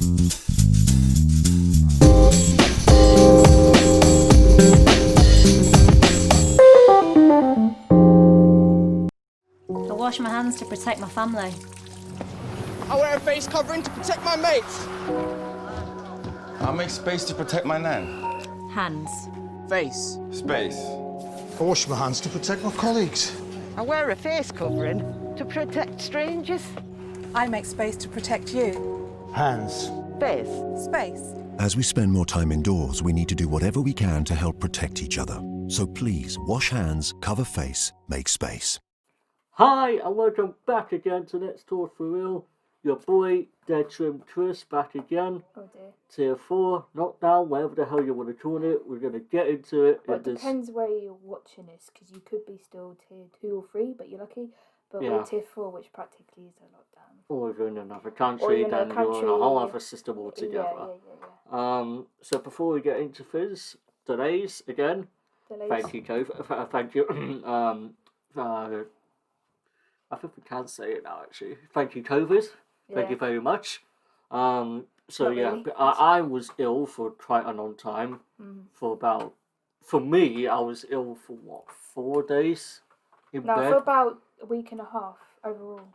I wash my hands to protect my family. I wear a face covering to protect my mates. I make space to protect my nan. Hands. Face. Space. I wash my hands to protect my colleagues. I wear a face covering to protect strangers. I make space to protect you. Hands. Face. Space. As we spend more time indoors, we need to do whatever we can to help protect each other. So please, wash hands, cover face, make space. Hi, and welcome back again to Let's Talk For Real. Your boy, Dead Trim Chris, back again. Oh dear. Tier 4, knockdown, whatever the hell you want to call it. We're going to get into it. Well, it depends where you're watching this, because you could be still tier 2 or 3, but you're lucky. But we're tier 4, which practically is a lockdown. Or if you're in another country, then you're in a whole other system altogether. Yeah. So before we get into Fizz, delays again. Thank you, COVID. Thank you. I think we can say it now, actually. Thank you, COVID. Thank you very much. Really. I was ill for quite a long time. For me, I was ill for 4 days in bed? For about a week and a half overall.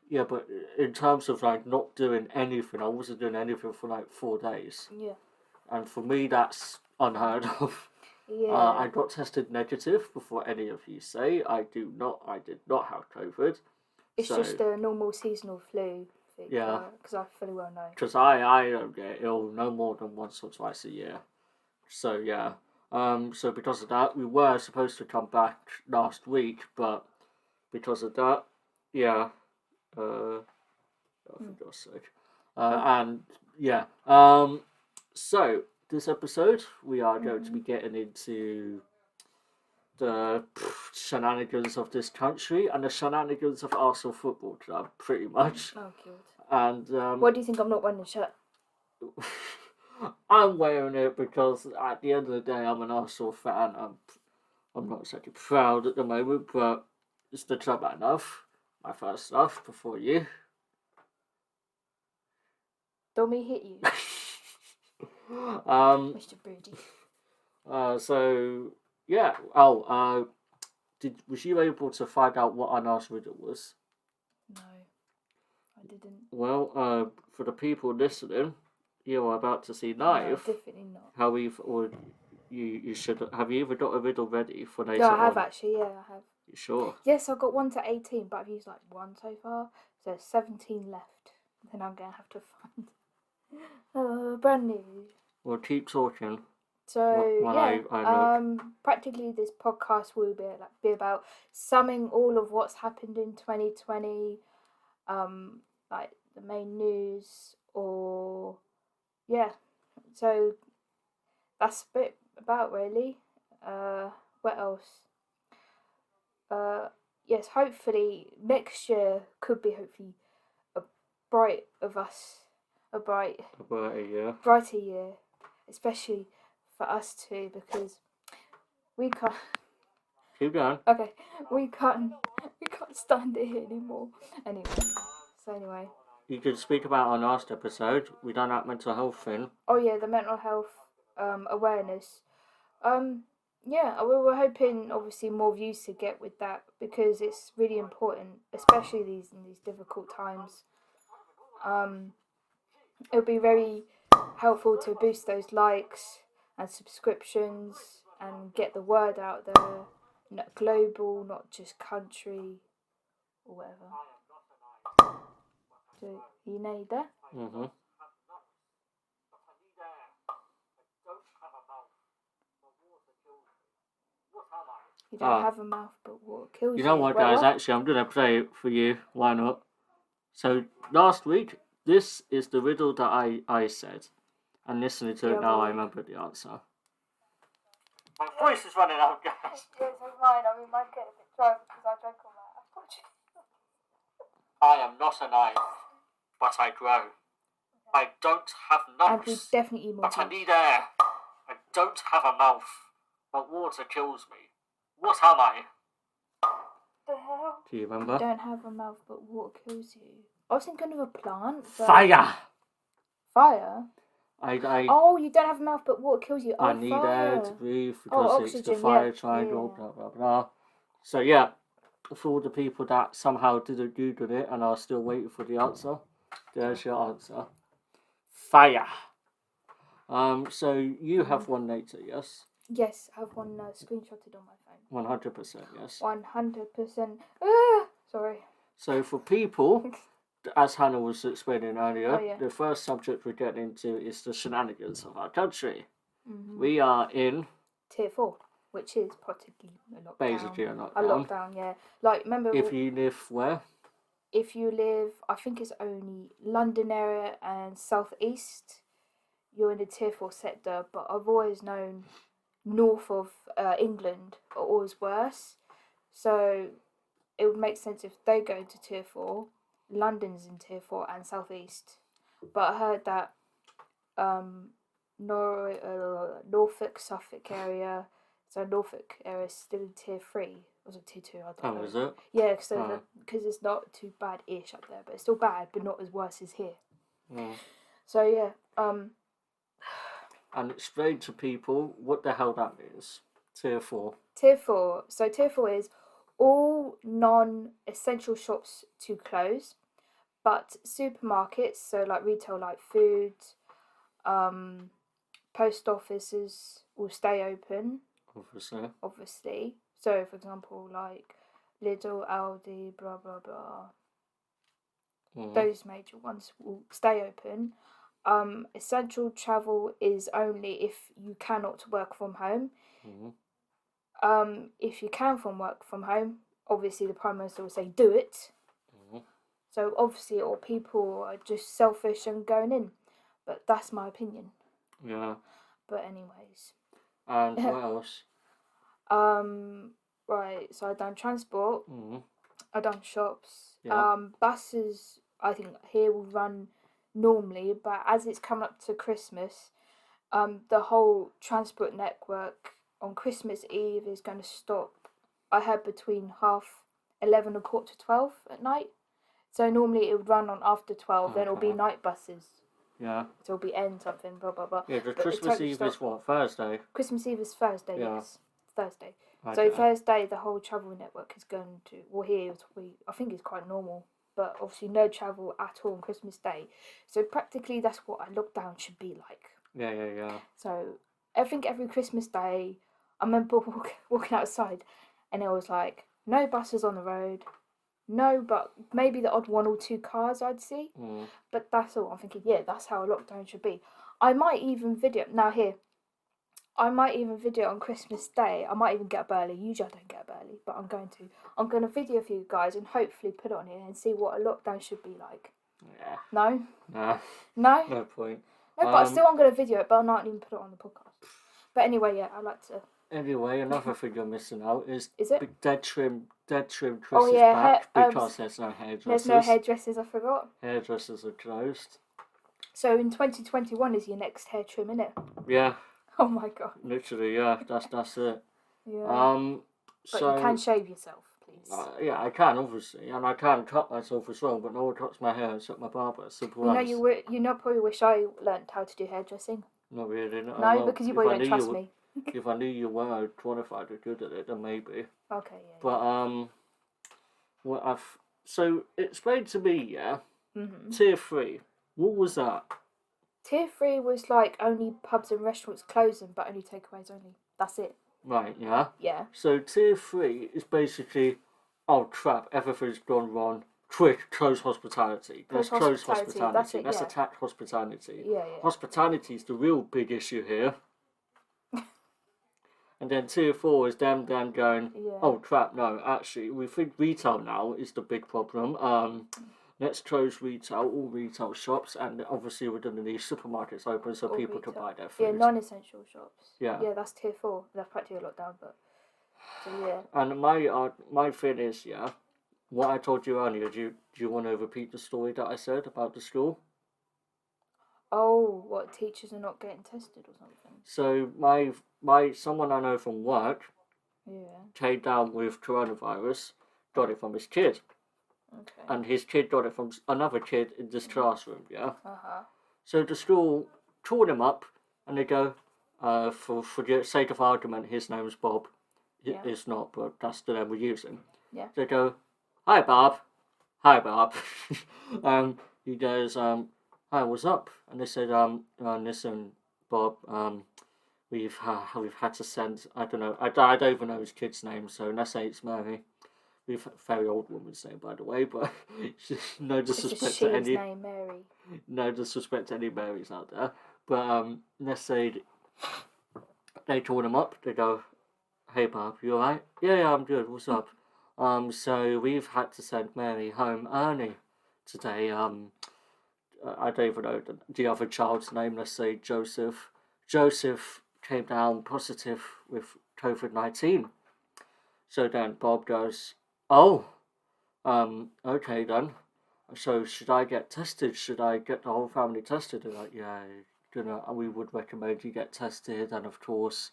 Yeah, but in terms of not doing anything, I wasn't doing anything for 4 days. Yeah. And for me, that's unheard of. Yeah. I got tested negative before any of you say. I did not have COVID. It's just a normal seasonal flu thing. Yeah. Because I fully well know. Because I don't get ill no more than once or twice a year. So yeah. So because of that, we were supposed to come back last week, but because of that, yeah. For God's sake. And yeah. So this episode, we are going to be getting into the shenanigans of this country and the shenanigans of Arsenal Football Club, pretty much. Oh, God. And why do you think I'm not wearing the shirt? I'm wearing it because at the end of the day, I'm an Arsenal fan. I'm not exactly proud at the moment, but it's the club I love. My first love before you. Don't me hit you. Mr. Broody. So yeah. Was you able to find out what an Arsenal riddle was? No, I didn't. Well, for the people listening, you are about to see live. No, definitely not. How you should have you either got a riddle ready for later? Yeah, I have actually. Yeah, I have. You sure? Yes, I've got 1 to 18, but I've used 1 so far. So there's 17 left. Then I'm gonna have to find brand new. Well, keep talking. So I practically this podcast will be about summing all of what's happened in 2020, the main news, or So that's a bit about really. What else? Yes, hopefully next year could be a brighter year, especially for us too, because we can't. Keep going. Okay, we can't stand it here anymore. Anyway. You could speak about our last episode. We done that mental health thing. Oh yeah, the mental health awareness. We were hoping obviously more views to get with that, because it's really important, especially in these difficult times. It would be very helpful to boost those likes and subscriptions and get the word out there, not global, not just country or whatever. So you need that? Mhm. You don't have a mouth, but water kills you. You know what, guys? Actually, I'm going to play it for you. Why not? So, last week, this is the riddle that I said. And listening to it now, I remember the answer. My voice is running out, guys. Yes, it's mine. I mean, mine's getting a bit dry because I drank all that. I am not a knife, but I grow. I don't have And we lungs, definitely eat more. but I need air. I don't have a mouth, but water kills me. What am I? The hell? Do you remember? You don't have a mouth, but water kills you. I was thinking of a plant. But Fire! Fire? I Oh, you don't have a mouth, but water kills you. Oh, I need fire. air to breathe Oh, because it's the oxygen, fire yeah, triangle, yeah. blah blah blah. So yeah, for all the people that somehow didn't Google it and are still waiting for the answer, there's your answer. Fire. So you have one later, yes? Yes, I have one screenshotted on my phone. 100%, yes. 100%. Sorry. So for people, as Hannah was explaining earlier, Oh, yeah. the first subject we're getting into is the shenanigans of our country. Mm-hmm. We are in Tier 4, which is practically a lockdown. basically a lockdown. A lockdown, yeah. Like, remember... If you live where? If you live, I think it's only London area and South East, you're in the Tier 4 sector, but I've always known north of England are always worse. So it would make sense if they go into Tier 4, London's in Tier 4 and South East. But I heard that Norfolk, Suffolk area, so Norfolk area is still in Tier 3. Was it Tier 2? I don't know. Oh, is it? Yeah, because it's not too bad-ish up there, but it's still bad, but not as worse as here. Mm. So yeah, And explain to people what the hell that is. Tier 4. Tier 4. So Tier 4 is all non-essential shops to close, but supermarkets, so like retail, like food, post offices will stay open. Obviously. So, for example, like Lidl, Aldi, blah blah blah. Those major ones will stay open. Essential travel is only if you cannot work from home. If you can work from home, obviously the Prime Minister will say do it. So obviously, or people are just selfish and going in, but that's my opinion. Yeah. But anyways. And what else? Right. So I done transport. I done shops. Yeah. Buses. I think here will run normally, but as it's coming up to Christmas, the whole transport network on Christmas Eve is going to stop. I heard between 11:30 and 11:45 at night. So normally it would run on after 12, then it'll be night buses. Yeah. So it'll be N something, blah blah blah. Yeah, the But Christmas Eve is what? Thursday? Christmas Eve is Thursday, Yeah. yes. Thursday. Okay. So Thursday the whole travel network is going to, well here, I think it's quite normal, but obviously no travel at all on Christmas Day. So practically that's what a lockdown should be like. Yeah. So I think every Christmas Day, I remember walking outside and it was like, no buses on the road, no, but maybe the odd one or two cars I'd see. But that's all. I'm thinking, yeah, that's how a lockdown should be. I might even video, now here, I might even video on Christmas Day. I might even get up early. Usually I don't get up early, but I'm going to video for you guys and hopefully put it on here and see what a lockdown should be like. Yeah. No? Nah. No? No point. No, but still I'm going to video it, but I'll not even put it on the podcast. But anyway, yeah, I'd like to... Anyway, another thing you're missing out is it? Dead Trim Chris Oh, is yeah, back because there's no hairdressers. There's no hairdressers, I forgot. Hairdressers are closed. So in 2021 is your next hair trim, innit? Yeah. Oh my god. Literally, yeah, that's it. Yeah. But so, you can shave yourself, please. Yeah, I can, obviously, and I can cut myself as well, but no one cuts my hair except my barber. Simple as. You probably wish I learnt how to do hairdressing. Not really. No, because you probably don't trust me. If I knew you were qualified or good at it, then maybe. Okay, yeah. But so explain to me, yeah. Tier 3. What was that? Tier 3 was like only pubs and restaurants closing, but only takeaways only. That's it. Right, yeah. Yeah. So Tier 3 is basically, oh crap, everything's gone wrong. Quick, close hospitality. Let's close hospitality. That's it, Let's yeah. attack hospitality. Yeah. Hospitality is the real big issue here. And then Tier 4 is them going, oh crap, no, actually, we think retail now is the big problem. Let's close retail, all retail shops, and obviously we're going to need supermarkets open so people can buy their food. Yeah, non-essential shops. Yeah. Yeah, that's Tier 4. They're practically locked down, but... So, yeah. And my thing is, yeah, what I told you earlier, do you want to repeat the story that I said about the school? Oh, what, teachers are not getting tested or something? So someone I know from work came down with coronavirus, got it from his kid. Okay. And his kid got it from another kid in this classroom, yeah? So the school called him up, and they go, for the sake of argument, his name's Bob. Yeah. It's not, but that's the name we're using. Yeah. They go, "Hi, Bob. Hi, Bob." He goes, "Hi, what's up?" And they said, "Listen, Bob, we've had to send, I don't know, I don't even know his kid's name, so let's say it's Mary. We've a very old woman's name, by the way, but no disrespect to any name, Mary. No disrespect to any Marys out there. But let's say they called him up. They go, "Hey, Bob, you alright?" Yeah, I'm good. What's up?" So we've had to send Mary home early today. I don't even know the other child's name. Let's say Joseph. Joseph came down positive with COVID-19. So then Bob goes, "Oh, okay then. So should I get tested? Should I get the whole family tested?" They're like, "Yeah, we would recommend you get tested." And of course,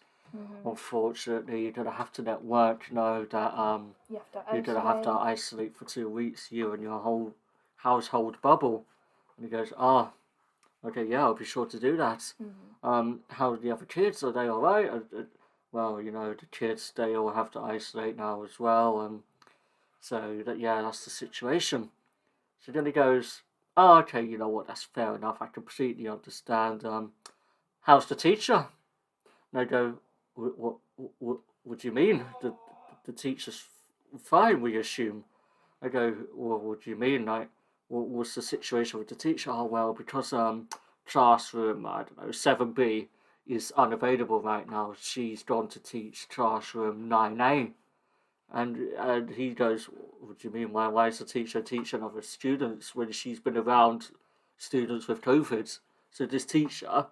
unfortunately, you're gonna have to let work know that you're gonna have to isolate for 2 weeks, you and your whole household bubble. And he goes, "Ah, okay, yeah, I'll be sure to do that." How are the other kids? Are they all right? Well, the kids, they all have to isolate now as well. So that's the situation. So then he goes, "Oh, okay, you know what? That's fair enough. I completely understand. How's the teacher?" And I go, What do you mean? The teacher's fine, we assume." I go, "Well, what do you mean? Like, what's the situation with the teacher?" "Oh, well, because classroom, I don't know, 7B is unavailable right now. She's gone to teach classroom 9A." And he goes, "What do you mean? Why is the teacher teaching other students when she's been around students with COVID?" So this teacher,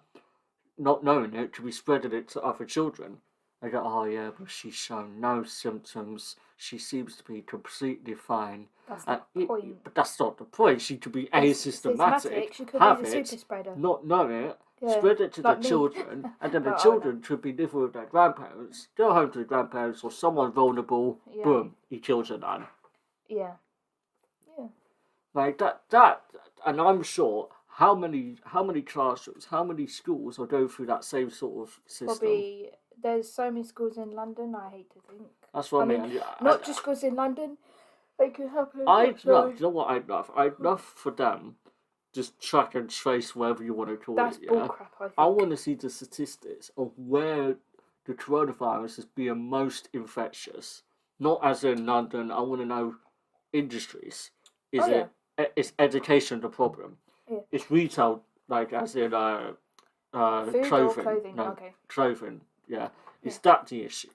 not knowing it, could be spreading it to other children. I go, "Oh yeah, but she's shown no symptoms. She seems to be completely fine." That's not the point. But that's not the point. She could be asymptomatic, She could have be the it, super spreader. not know it, Yeah, spread it to like the me. children, and then the But I children could be living with their grandparents, go home to the grandparents or someone vulnerable, Yeah. boom, he kills her then. Yeah. Yeah. Like that, and I'm sure how many classrooms, how many schools are going through that same sort of system. Probably there's so many schools in London, I hate to think. That's what I mean. Not just schools in London, they could happen. I'd love, you know what I'd love? I'd love for them just track and trace wherever you want to call That's it. Yeah? bullcrap, I think. I want to see the statistics of where the coronavirus is being most infectious. Not as in London. I want to know industries. Is education the problem? Yeah. It's retail, like as in Food clothing. or clothing? No, Okay. clothing. Yeah. Is that the issue?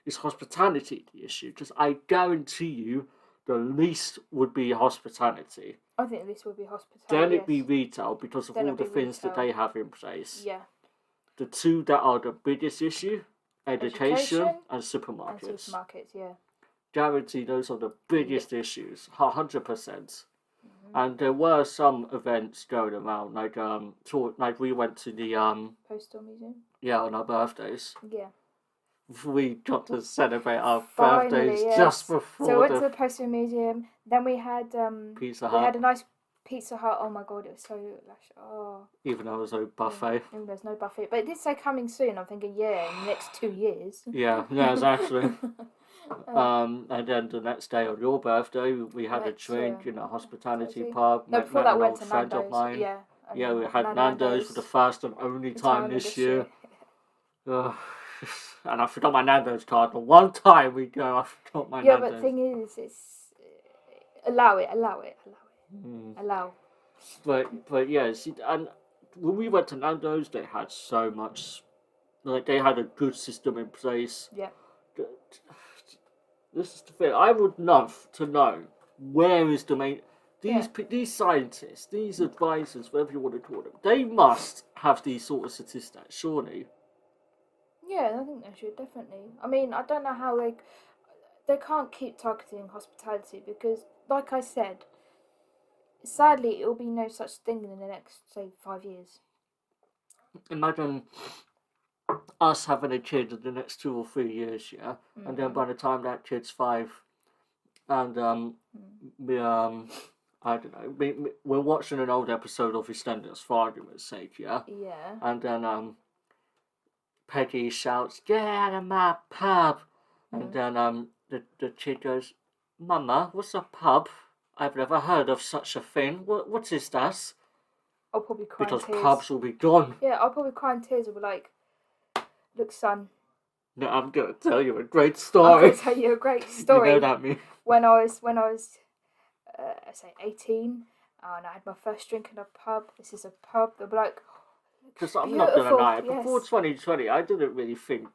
Is hospitality the issue? Because I guarantee you, the least would be hospitality. I think this would be hospitality. Then it'd be retail because of Then all it'd the be things that retail. they have in place. Yeah. The two that are the biggest issue, education and And supermarkets. supermarkets, yeah. Guarantee those are the biggest issues, 100%. And there were some events going around, like we went to the Postal Museum. on our birthdays. Yeah. We got to celebrate our Finally, birthdays yes. just before So we went to the Postal Museum. Then we had Pizza We had Hut, a nice Pizza Hut. Oh my god, it was so lush. Oh. even though it was a buffet. Even there's no buffet, but it did say coming soon. I'm thinking, yeah, in the next 2 years. Yeah, exactly. And then the next day on your birthday, we had a drink in a hospitality pub. No, met before that an we old went to friend of Nando's. mine. Yeah. Yeah, we had Nando's for the first and only time this year. And I forgot my Nando's card. The one time we go, I forgot my Yeah, Nando's. but the thing is, it's allow it. Allow. But yeah, see, and when we went to Nando's, they had so much, like they had a good system in place. Yeah. This is the thing. I would love to know where is the main. These scientists, these advisors, whatever you want to call them, they must have these sort of statistics, surely. Yeah, I think they should definitely. I mean, I don't know how they can't keep targeting hospitality because, like I said, sadly, it will be no such thing in the next, say, 5 years. Imagine us having a kid in the next 2 or 3 years, yeah, and then by the time that kid's 5, and I don't know. We're watching an old episode of EastEnders for argument's sake, yeah? Yeah. And then Peggy shouts, "Get out of my pub!" And then the kid goes, "Mama, what's a pub? I've never heard of such a thing. What is that?" I'll probably cry Because in tears. pubs will be gone. Yeah, I'll probably cry in tears and be like, "Look, son, No, I'm gonna tell you a great I'm story. going to tell you a great story." You know that me. When I was, I say 18, and I had my first drink in a pub. This is a pub. They'll be like, Because I'm not gonna beautiful, lie, yes. before 2020, I didn't really think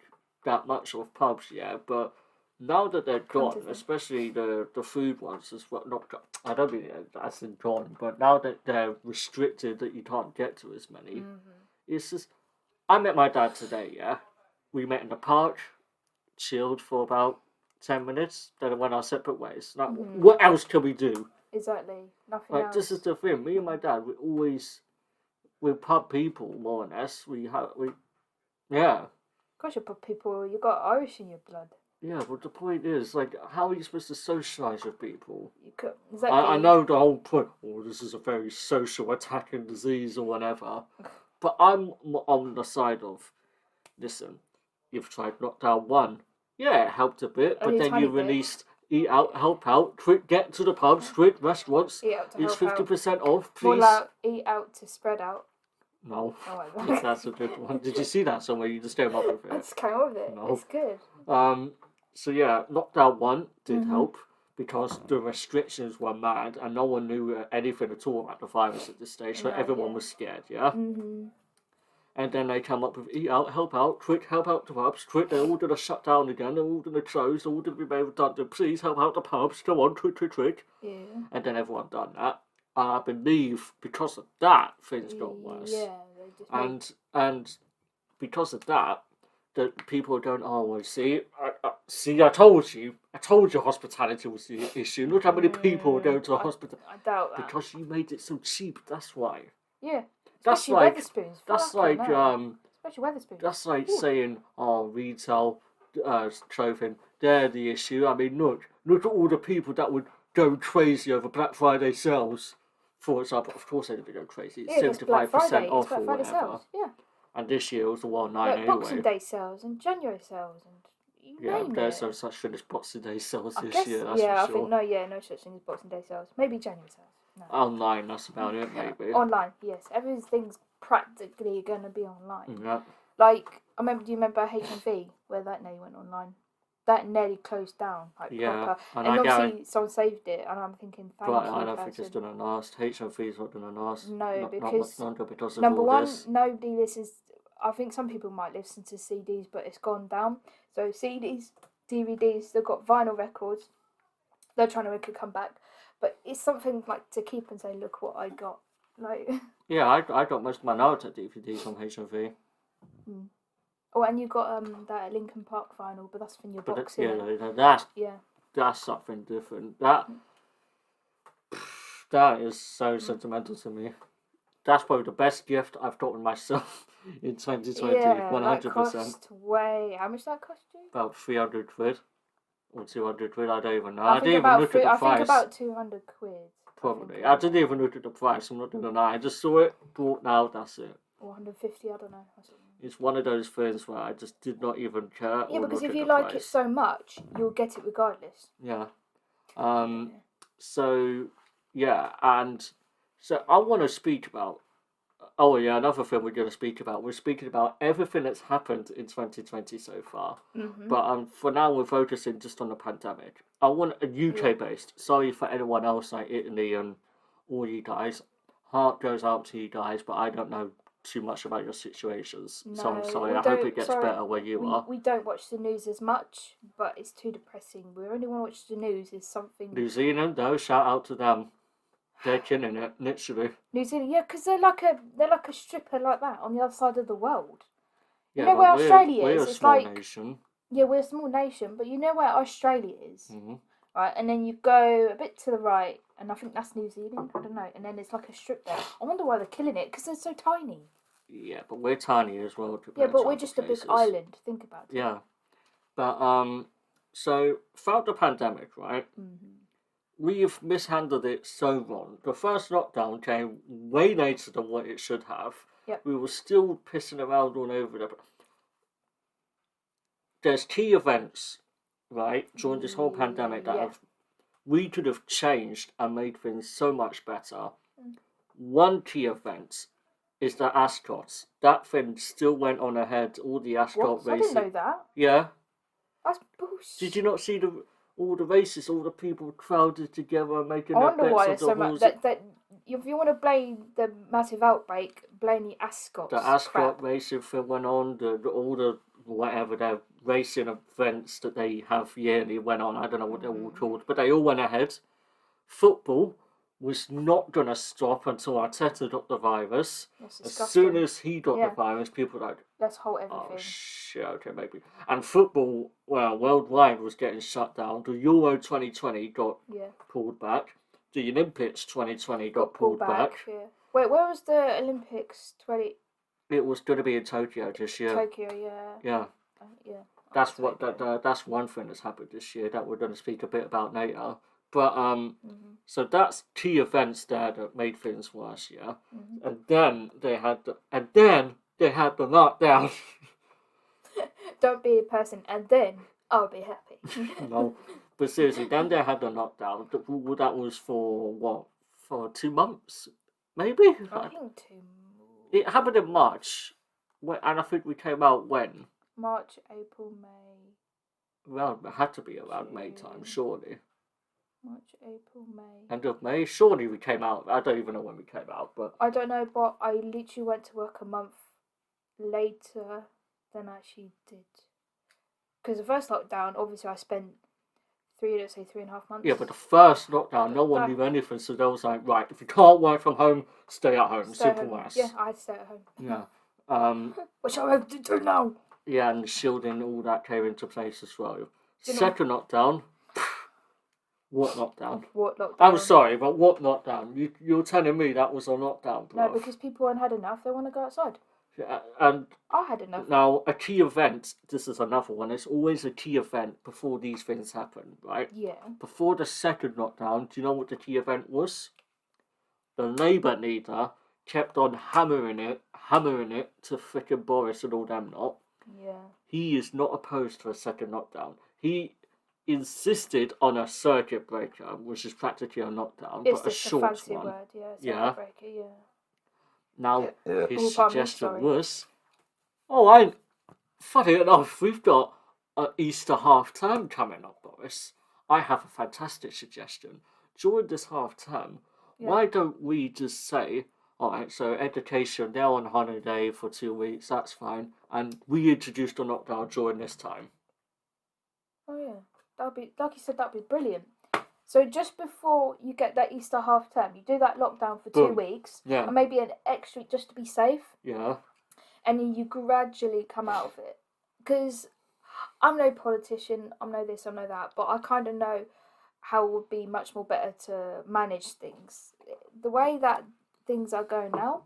that much of pubs, yeah. But now that they're Come to gone, think. especially the food ones as well. Not, I don't mean that's in gone, but now that they're restricted, that you can't get to as many. It's just. I met my dad today, yeah. We met in the park, chilled for about 10 minutes, then went our separate ways. Like, what else can we do? exactly, nothing Like, else. this is the thing. Me and my dad, we're pub people, more or less. Yeah. Gosh, you pub people, you got Irish in your blood. Yeah, but the point is, like, how are you supposed to socialise with people? You could, exactly. I know the whole point, this is a very social attacking disease or whatever, but I'm on the side of, listen, you've tried knockdown 1. Yeah, it helped a bit, but Only a then tiny you bit. released Eat Out, Help Out, quick, get to the pubs, quick, restaurants, Eat out to it's help out. 50% off, More please. like eat out to spread out. No, Oh my god. that's a good one. Did you see that somewhere? You just came up with I it. just came up with it. No. It's good. So yeah, knockdown 1 did help because the restrictions were mad and no one knew anything at all about the virus at this stage, so No, everyone yeah. was scared, yeah? And then they come up with Eat Out, Help Out, quick, help out the pubs, quick, they're all going to shut down again, they're all going to close, they're all going to be made redundant, please help out the pubs, come on, quick. Yeah. And then everyone done that. And I believe because of that, things got worse. Yeah, they just made- And because of that, that people are going, "Oh, well, see, I told you hospitality was the issue. Look how many people are going to a hospital." I doubt that. Because you made it so cheap, that's why. Yeah. That's Especially like, Wetherspoons. that's Fucking like, hell. Especially Wetherspoons. that's like saying, "Oh, retail clothing, they're the issue." I mean, look at all the people that would go crazy over Black Friday sales. For example, of course they'd be going crazy. It's Yeah, it's Black 75% Friday. off It's Black or Friday whatever. sales. Yeah. And this year it was the 1/9 Like anyway. Boxing Day sales and January sales and you Yeah, name there's it. no such thing as Boxing Day sales I this guess, year, that's yeah, for I think sure. no such thing as Boxing Day sales. Maybe January sales. No. Online, that's about it, maybe. Online, yes. Everything's practically going to be online. Yeah. Like, do you remember HMV where that nearly went online? That nearly closed down, like Yeah, proper. and And I obviously someone saved it, and I'm thinking, thank But you, I don't think person. it's going to last. HMV's not going to last. No, not because much longer because of Number all one, this. nobody listens. I think some people might listen to CDs, but it's gone down. So CDs, DVDs, they've got vinyl records. They're trying to make a comeback, but it's something like to keep and say, look what I got. Like, Yeah, I got most of my Naruto DVDs on HMV. oh, and you got that Linkin Park vinyl, but that's from your But box. yeah, innit? Yeah. that's something different. That is so sentimental to me. That's probably the best gift I've gotten myself in 2020. Yeah, 100%. that cost way. How much that cost you? About 300 quid or 200 quid. I don't even know. I I think didn't even about look at the I price. think about 200 quid. Probably. I didn't even look at the price. I'm not gonna lie. I just saw it, bought now. That's it. Or 150, I don't know. It's one of those things where I just did not even care. Yeah, or because look if at you the like price. it so much, you'll get it regardless. Yeah. So yeah, and so I want to speak about. Oh yeah, another thing we're going to speak about. We're speaking about everything that's happened in 2020 so far. But for now, we're focusing just on the pandemic. I want a UK based. Sorry for anyone else like Italy and all you guys. Heart goes out to you guys, but I don't know too much about your situations. So I'm No, sorry. we I hope don't- it gets sorry, better where you are. We don't watch the news as much, but it's too depressing. We only want to watch the news is something. New Zealand, though, shout out to them. They're killing it, literally. New Zealand, yeah, because they're like a stripper like that on the other side of the world. Yeah, know but where Australia we're is? a It's small like- nation. Yeah, we're a small nation, but you know where Australia is, right? And then you go a bit to the right, and I think that's New Zealand. I don't know. And then it's like a strip there. I wonder why they're killing it because they're so tiny. Yeah, but we're tiny as well. Yeah, compared but to we're other just a big places. island. Think about it. Yeah, but so throughout the pandemic, right? we've mishandled it so wrong. The first lockdown came way later than what it should have. Yep. We were still pissing around all over the. There's key events, right, during this whole pandemic that we could have changed and made things so much better. One key event is the ascots. That thing still went on ahead. All the ascot What? I races. didn't know that. Yeah. That's bullshit. Did you not see all the races, all the people crowded together making I their wonder bets why of there's the so much. rules? That if you want to blame the massive outbreak, blame the ascots. The ascot crap. racing thing went on. All the whatever their racing events that they have yearly went on. I don't know what they're all called, but they all went ahead. Football was not going to stop until Arteta got the virus. That's As disgusting. soon as he got Yeah. the virus, people were like, Let's hold everything. oh shit, okay, maybe. And football, well, worldwide was getting shut down. The Euro 2020 got pulled back. The Olympics 2020 got pulled back. Yeah. Wait, where was the Olympics 20? It was going to be in Tokyo this year. Tokyo, yeah. Yeah. Yeah. That's what that's one thing that's happened this year that we're going to speak a bit about later. But so that's key events there that made things worse, yeah. And then they had the lockdown. Don't be a person, and then I'll be happy. No, but seriously, then they had the lockdown. That was for what? For 2 months, maybe. I think 2. It happened in March, and I think we came out when. March, April, May. Well, it had to be around May time, surely. March, April, May. End of May, surely we came out. I don't even know when we came out, but I don't know, but I literally went to work a month later than I actually did. Because the first lockdown, obviously, I spent 3.5 months. yeah, but the first lockdown, no one knew anything, so they was like, right, if you can't work from home, stay at home. Stay at Simple home. as. Yeah, I had to stay at home. Yeah. What shall I have to do now? Yeah, and the shielding, all that came into place as well. You know- Second lockdown. What lockdown? What lockdown? I'm sorry, but what lockdown? You're telling me that was a lockdown, bro? No, because people hadn't had enough. They want to go outside. Yeah, and I had enough. now a key event. This is another one. It's always a key event before these things happen, right? Yeah. Before the second lockdown, do you know what the key event was? The Labour leader kept on hammering it to frickin' Boris and all them lot. Yeah. He is not opposed to a second lockdown. He insisted on a circuit breaker, which is practically a lockdown, It's but a just a short fancy one. word, yeah. Yeah. Breaker, yeah. Now, his Oh, pardon me, suggestion sorry. was, funny enough, we've got an Easter half term coming up, Boris. I have a fantastic suggestion. During this half term, why don't we just say, alright, so education, they're on holiday for 2 weeks, that's fine, and we introduce the lockdown during this time. Oh yeah, that'd be, like you said, that'd be brilliant. So just before you get that Easter half term, you do that lockdown for 2 Boom. weeks, Yeah. and maybe an extra just to be safe, Yeah. and then you gradually come out of it. Because I'm no politician, I'm no this, I'm no that, but I kind of know how it would be much more better to manage things. The way that things are going now,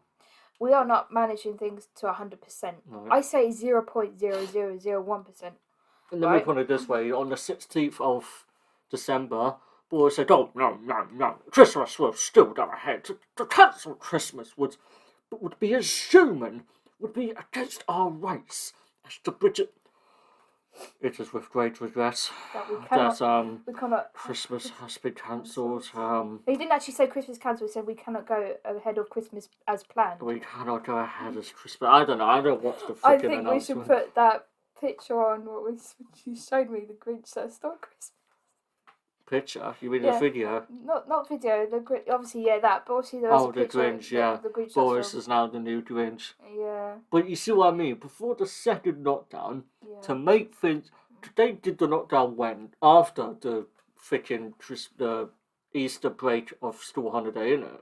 we are not managing things to 100%. Right. I say 0.0001%. And then we put it this way, on the 16th of December, Boris said, oh, no, Christmas will still go ahead. To cancel Christmas would be inhuman, would be against our rights. As the Bridget... It is with great regret That we cannot, that we cannot. Christmas has been cancelled. He didn't actually say Christmas cancelled. He said we cannot go ahead of Christmas as planned. We cannot go ahead as Christmas. I don't know. I don't watch the freaking I think we announcement. should put that picture on what you showed me, the Grinch that stole Christmas. Picture? You mean Yeah. the video? Not video. The Grinch, obviously, yeah, that. But obviously there was Oh, a the picture. Grinch, yeah. The Grinch. Boris is now the new Grinch. Yeah. But you see what I mean? Before the second lockdown, Yeah. to make things... They did the lockdown when? After the freaking the Easter break of school holiday, innit?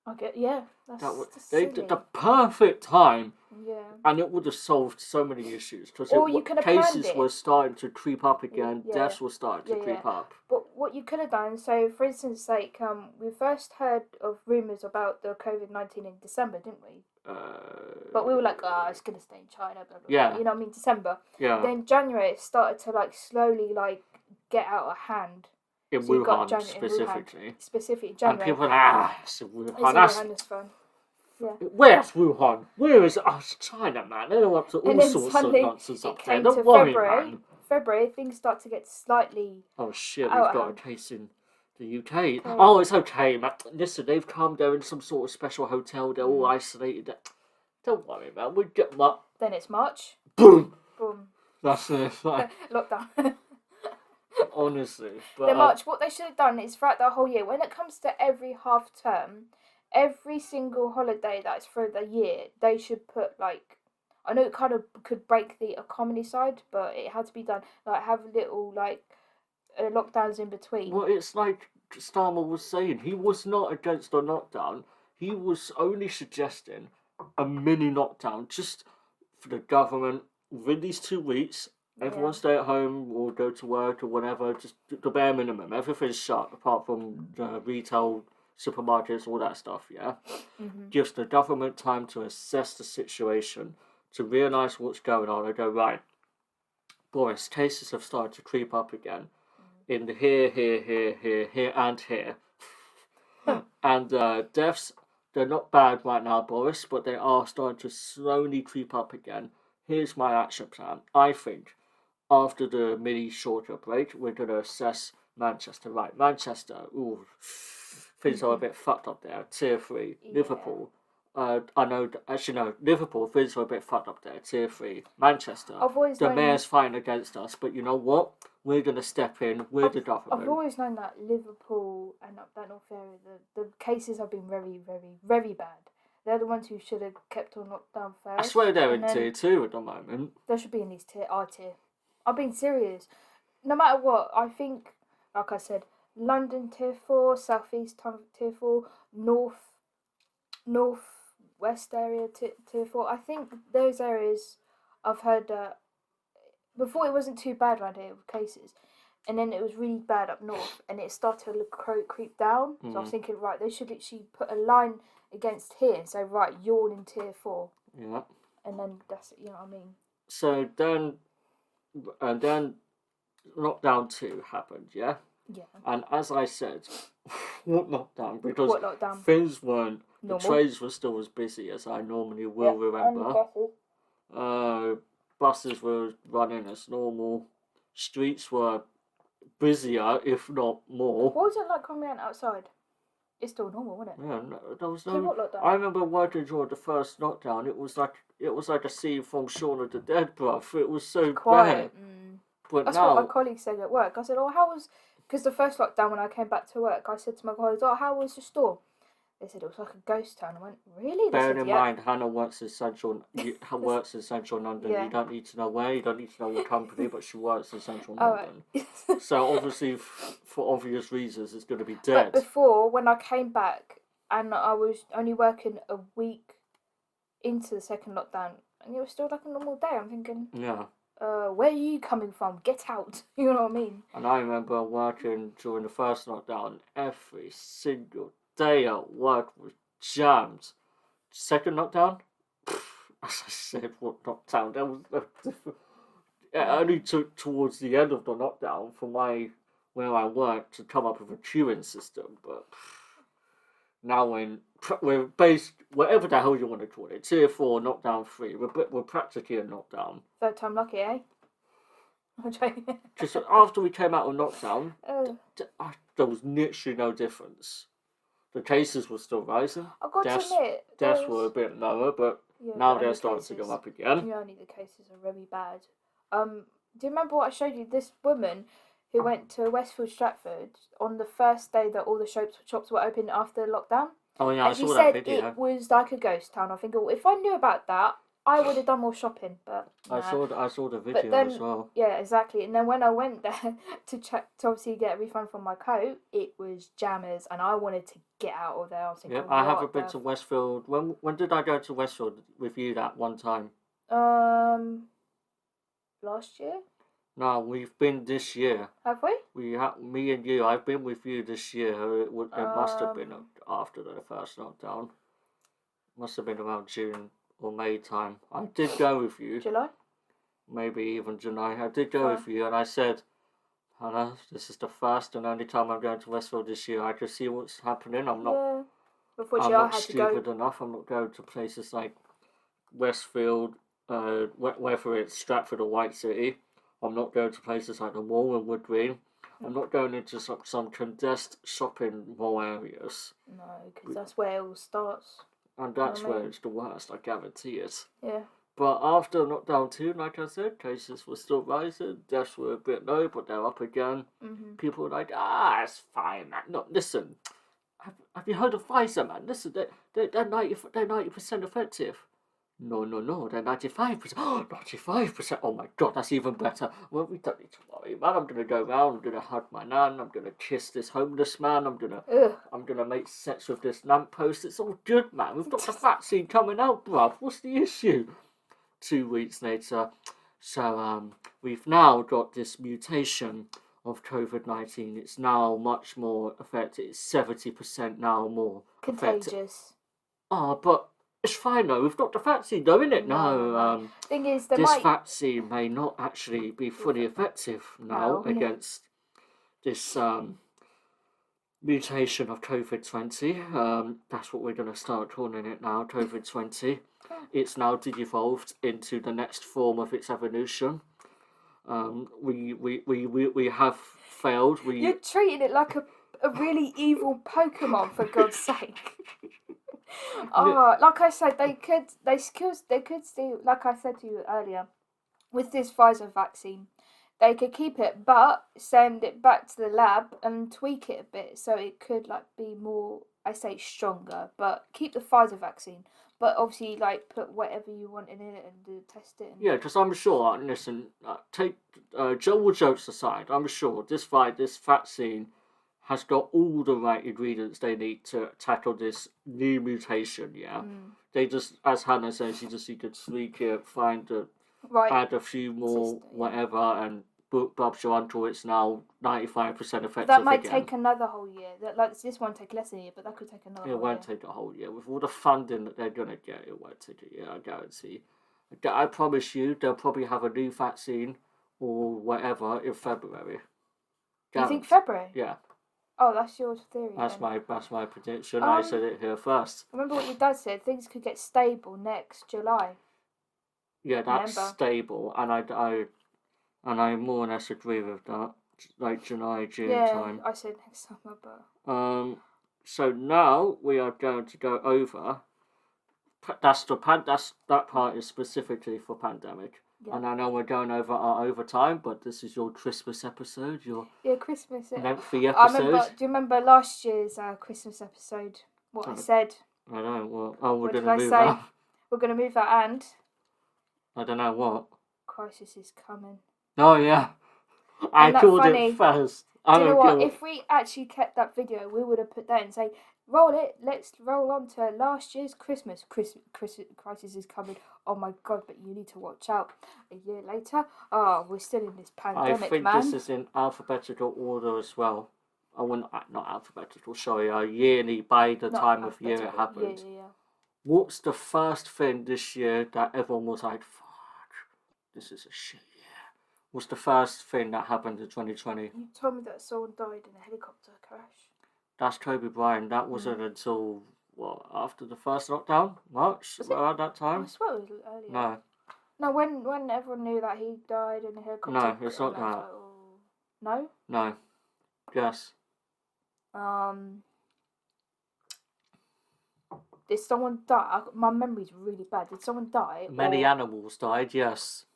Okay. Yeah. That's They silly. did the perfect time, Yeah. and it would have solved so many issues. Because Or you could have planned cases it. were starting to creep up again, Yeah. deaths were starting to creep up. But what you could have done, so for instance, like we first heard of rumours about the COVID-19 in December, didn't we? But we were like, it's gonna stay in China, blah, blah, Yeah. blah. You know what I mean? December. Yeah. Then January it started to like slowly like get out of hand. in So you got Wuhan January specifically. Specifically, And January. people are it's in Wuhan. It's in That's, Wuhan, it's fun. Yeah. where's Wuhan? Where is it? Oh, it's China, man. They're up to all And then sorts of suddenly nonsense it up there. came Don't to worry, February. man. February, things start to get slightly. Oh shit, Oh, we've got a case in the UK. Oh, it's okay, man. Listen, they've come. They're in some sort of special hotel. They're all isolated. Don't worry, man. We get them up. Then it's March. Boom. Boom. That's it. Like, Lockdown. honestly, but Then March. What they should have done is throughout the whole year, when it comes to every half term, every single holiday that's for the year, they should put like. I know it kind of could break the economy side, but it had to be done. Like have little like lockdowns in between. well, it's like Starmer was saying. He was not against a lockdown. He was only suggesting a mini lockdown, just for the government within these 2 weeks. Everyone stay at home or go to work or whatever. Just the bare minimum. Everything's shut apart from retail, supermarkets, all that stuff. Yeah, gives the government time to assess the situation, to realise what's going on and go, right, Boris, cases have started to creep up again in the here, and here. And deaths, they're not bad right now, Boris, but they are starting to slowly creep up again. Here's my action plan. I think after the mini shorter break, we're going to assess Manchester. Right, Manchester, ooh, things are a bit fucked up there. Tier 3. Liverpool. I know, actually no, Liverpool, things are a bit fucked up there. Tier 3. Manchester, the mayor's fighting against us, but you know what? We're going to step in, we're the government. I've always known that Liverpool and that North area, the cases have been very, very, very bad. They're the ones who should have kept on lockdown first. I swear they're in tier 2 at the moment. They should be in these our tier. I'm being serious. No matter what, I think, like I said, London tier 4, South East tier 4, North West area tier 4. I think those areas I've heard that before it wasn't too bad around here with cases, and then it was really bad up north, and it started to creep down. So I was thinking, right, they should literally put a line against here and say, right, you're in tier 4. Yeah. And then that's it, you know what I mean? So then lockdown 2 happened, yeah? Yeah. And as I said, what lockdown? Because What lockdown? things weren't, Normal. the trains were still as busy as I normally will remember. Buses were running as normal. Streets were busier, if not more. What was it like when we went outside? It's still normal, wasn't it? Yeah, no, there was So no. what lockdown? I remember working during the first lockdown. It was like a scene from Shaun of the Dead, bruv. It was so Quiet. bad. But That's now, what my colleague said at work. I said, oh, how was... Because the first lockdown when I came back to work, I said to my colleagues, oh, how was the store? They said it was like a ghost town. I went, really? They bearing said, in yeah. mind, Hannah works in central London. Yeah. You don't need to know where. You don't need to know what company, but she works in central Oh, London. right. So obviously, for obvious reasons, it's going to be dead. But before, when I came back, and I was only working a week into the second lockdown, and it was still like a normal day. I'm thinking, Yeah. where are you coming from? Get out. You know what I mean? And I remember working during the first lockdown. Every single day at work was jammed. Second lockdown, as I said, what lockdown? There was no different. It only took towards the end of the lockdown for where I worked to come up with a queuing system. But now we're based, whatever the hell you want to call it, tier 4, lockdown 3, we're practically in lockdown. Third time lucky, eh? I'm joking. Just after we came out of lockdown, Oh. there was literally no difference. The cases were still rising. I've got to admit, deaths those- were a bit lower, but Yeah, now but they're only starting to cases. go up again. Yeah, only the cases are really bad. Do you remember what I showed you? This woman who went to Westfield Stratford on the first day that all the shops were open after lockdown. Oh yeah, I And she saw that said video. it was like a ghost town. I think, if I knew about that, I would have done more shopping. But nah. I saw the video But then, as well. yeah, exactly. And then when I went there to obviously get a refund from my coat, it was jammers, and I wanted to get out of there. I was thinking, Yeah, I what haven't been to Westfield. When did I go to Westfield with you that one time? Last year. No, we've been this year. Have we? Me and you. I've been with you this year. It must have been after the first lockdown. Must have been around June or May time. I did go with you. July. Maybe even July. I did go Fine. with you, and I said, Hannah, this is the first and only time I'm going to Westfield this year. I can see what's happening. I'm not. Yeah. I'm Unfortunately, I not had to go. stupid enough. I'm not going to places like Westfield, whether it's Stratford or White City. I'm not going to places like the Mall and Wood Green. I'm not going into some condensed shopping mall areas. No, because that's where it all starts. And that's You know what I where mean? it's the worst, I guarantee it. Yeah. But after lockdown 2, like I said, cases were still rising, deaths were a bit low, but they're up again. Mm-hmm. People were like, it's fine, man. No, listen, have you heard of Pfizer, man? Listen, they're 90% effective. No, they're 95%. Oh, 95%. Oh my god, that's even better. Well, we don't need to worry, man. I'm gonna go round, I'm gonna hug my nan, I'm gonna kiss this homeless man, I'm gonna make sex with this lamppost. It's all good, man. We've got the vaccine coming out, bruv. What's the issue? 2 weeks later, so we've now got this mutation of COVID-19. It's now much more effective. It's 70% now more effective. Contagious. But it's fine though. We've got the vaccine though, innit? No. Thing is, This vaccine may not actually be fully effective now No. against this mutation of COVID-20. That's what we're going to start calling it now, COVID-20. It's now de-evolved into the next form of its evolution. We have failed. You're treating it like a really evil Pokemon, for God's sake. Like I said, they could still, like I said to you earlier, with this Pfizer vaccine, they could keep it, but send it back to the lab and tweak it a bit so it could be more, I say, stronger. But keep the Pfizer vaccine, but obviously put whatever you want in it and test it. Yeah, because I'm sure. Listen, take all jokes aside. I'm sure this vaccine has got all the right ingredients they need to tackle this new mutation. Yeah, they just, as Hannah says, you just need to tweak it, add a few more whatever, and Bob's your uncle. It's now 95% effective. That might take another whole year. This won't take less than a year, but that could take another. It won't take a whole year with all the funding that they're gonna get. It won't take a year. I guarantee. I promise you, they'll probably have a new vaccine or whatever in February. You think February? Yeah. Oh, that's your theory. That's my prediction. I said it here first. Remember what your dad said? Things could get stable next July. Yeah, that's stable, and I more or less agree with that. Like July, June time. Yeah, I said next summer, but. So now we are going to go over. That part is specifically for pandemic. Yeah. And I know we're going over our overtime, but this is your Christmas episode. Christmas lengthy episode. Do you remember last year's Christmas episode? What I said? I don't know. We're going to move that. We're going to move that, and I don't know what. Crisis is coming. Oh yeah, I called it first. Do you know what? If we actually kept that video, we would have put that and say, roll it. Let's roll on to last year's Christmas. Crisis is coming. Oh my god! But you need to watch out. A year later, we're still in this pandemic, I think man. this is in alphabetical order as well. Not alphabetical. Sorry, yearly by the time of year it happened. Yeah. What's the first thing this year that everyone was like, "Fuck, this is a shit year"? What's the first thing that happened in 2020? You told me that someone died in a helicopter crash. That's Kobe Bryant. That wasn't until, after the first lockdown? March? Around that time? I swear it was earlier. No. No, when everyone knew that he died in a helicopter. No, it's not that. No? No. Yes. Did someone die? My memory's really bad. Did someone die? Many animals died, yes.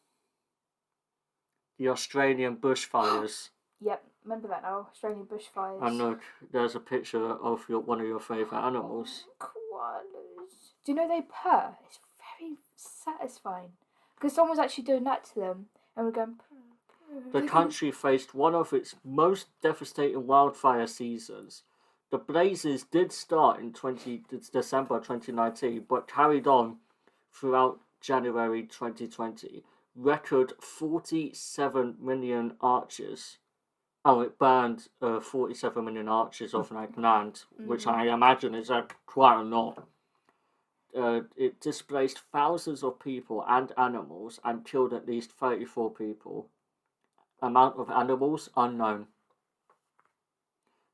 The Australian bushfires. Yep, remember that now. Australian bushfires. And look, there's a picture of one of your favourite animals. Koalas. Do you know they purr? It's very satisfying. Because someone's actually doing that to them. And we're going... The country faced one of its most devastating wildfire seasons. The blazes did start in December 2019, but carried on throughout January 2020. Record 47 million arches. It burned 47 million arches of land, which I imagine is quite a lot. It displaced thousands of people and animals and killed at least 34 people. amount of animals unknown.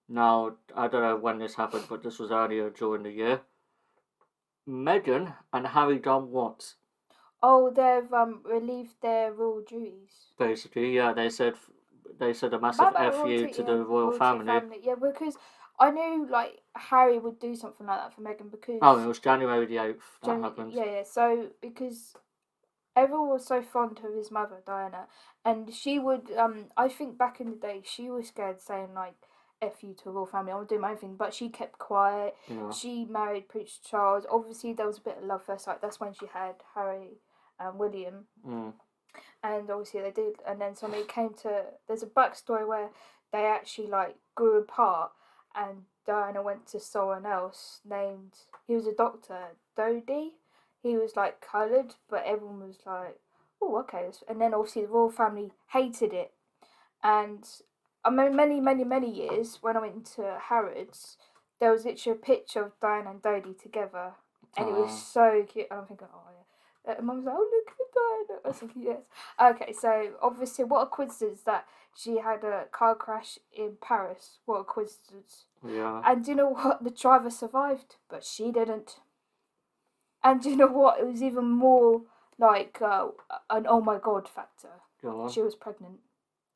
Now, I don't know when this happened, but this was earlier during the year. Meghan and Harry done what? Oh, they've relieved their royal duties. Basically, yeah, they said a massive F you to the royal family. Yeah, because I knew like Harry would do something like that for Meghan because. Oh, it was January the 8th that happened. Yeah. So because everyone was so fond of his mother, Diana, and she would. I think back in the day, she was scared saying like F you to a royal family. I would do my own thing, but she kept quiet. Yeah. She married Prince Charles. Obviously, there was a bit of love first sight. That's when she had Harry and William. And obviously they did, and then somebody came to. There's a backstory where they actually like grew apart, and Diana went to someone else named. He was a doctor, Dodie. He was like coloured, but everyone was like, "Oh, okay." And then obviously the royal family hated it, and I mean, many years when I went to Harrods, there was literally a picture of Diana and Dodie together, and it was so cute. And I'm thinking, oh yeah. Mum was like, oh, look at Diana. I was thinking, yes. Okay, so obviously, what a coincidence that she had a car crash in Paris. What a coincidence. Yeah. And do you know what? The driver survived, but she didn't. And do you know what? It was even more like an oh my god factor. Go on. She was pregnant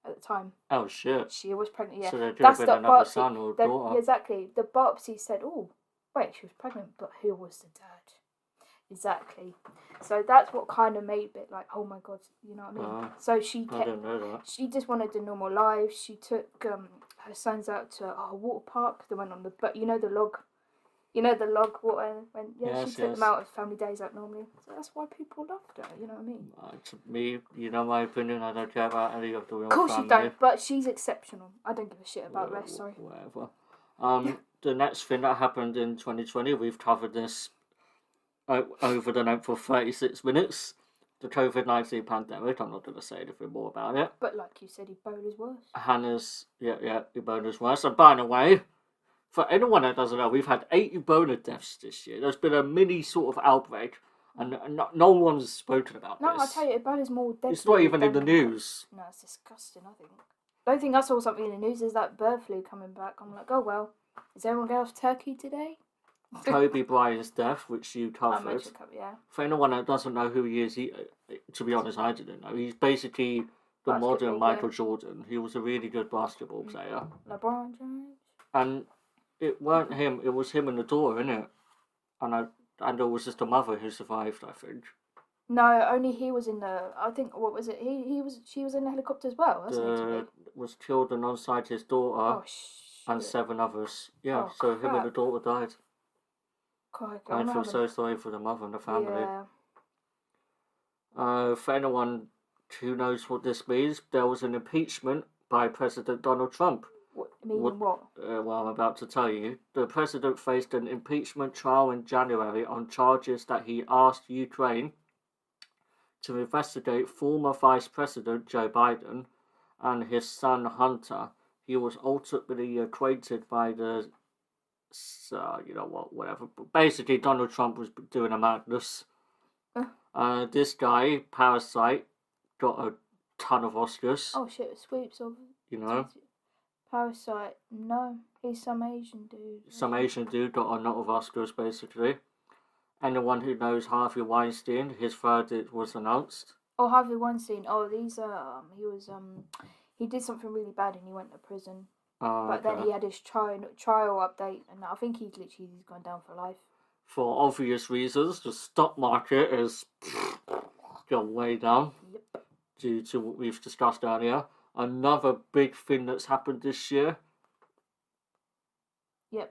at the time. Oh, shit. She was pregnant, yeah. So there could have been another son or daughter. Exactly. The biopsy said, oh, wait, she was pregnant, but who was the dad? Exactly. So that's what kind of made it like, oh my god, you know what I mean? So she I didn't know that. She just wanted a normal life. She took her sons out to a water park. They went on the, but you know the log water. She took them out of family days like normally. So that's why people loved her. You know what I mean? To me, you know my opinion. I don't care about any of the real Of course family. you don't, but she's exceptional. I don't give a shit about the rest. Sorry. Whatever. The next thing that happened in 2020, we've covered this over the length of 36 minutes. The COVID-19 pandemic. I'm not going to say anything more about it. But like you said, Ebola's worse. Hannah's, Ebola's worse. And by the way, for anyone that doesn't know, we've had 8 Ebola deaths this year. There's been a mini sort of outbreak, and no one's spoken about this. No, I tell you, Ebola's more deadly. It's not even in the news. No, it's disgusting, I think. The only thing I saw something in the news is that bird flu coming back. I'm like, oh well, is everyone going off Turkey today? Kobe Bryant's death, which you covered. Yeah. For anyone that doesn't know who he is, to be honest, I didn't know. He's basically the modern Michael Jordan. He was a really good basketball player. LeBron James. And it weren't him. It was him and the daughter, innit? And it was just the mother who survived, I think. No, only he was in the. I think what was it? She was in the helicopter as well. Was killed alongside his daughter and 7 others. Yeah, so him and the daughter died. I feel so sorry for the mother and the family. Yeah. For anyone who knows what this means, there was an impeachment by President Donald Trump. What? Well, I'm about to tell you. The president faced an impeachment trial in January on charges that he asked Ukraine to investigate former Vice President Joe Biden and his son Hunter. He was ultimately acquitted by the whatever. But basically, Donald Trump was doing a madness. This guy, Parasite, got a ton of Oscars. Oh shit! Sweeps of. You know. Parasite. No, he's some Asian dude. Some Asian dude got a lot of Oscars, basically. Anyone who knows Harvey Weinstein, his verdict was announced. Oh, Harvey Weinstein. Oh, he did something really bad and he went to prison. But then he had his trial update, and I think he's gone down for life. For obvious reasons, the stock market is gone way down due to what we've discussed earlier. Another big thing that's happened this year.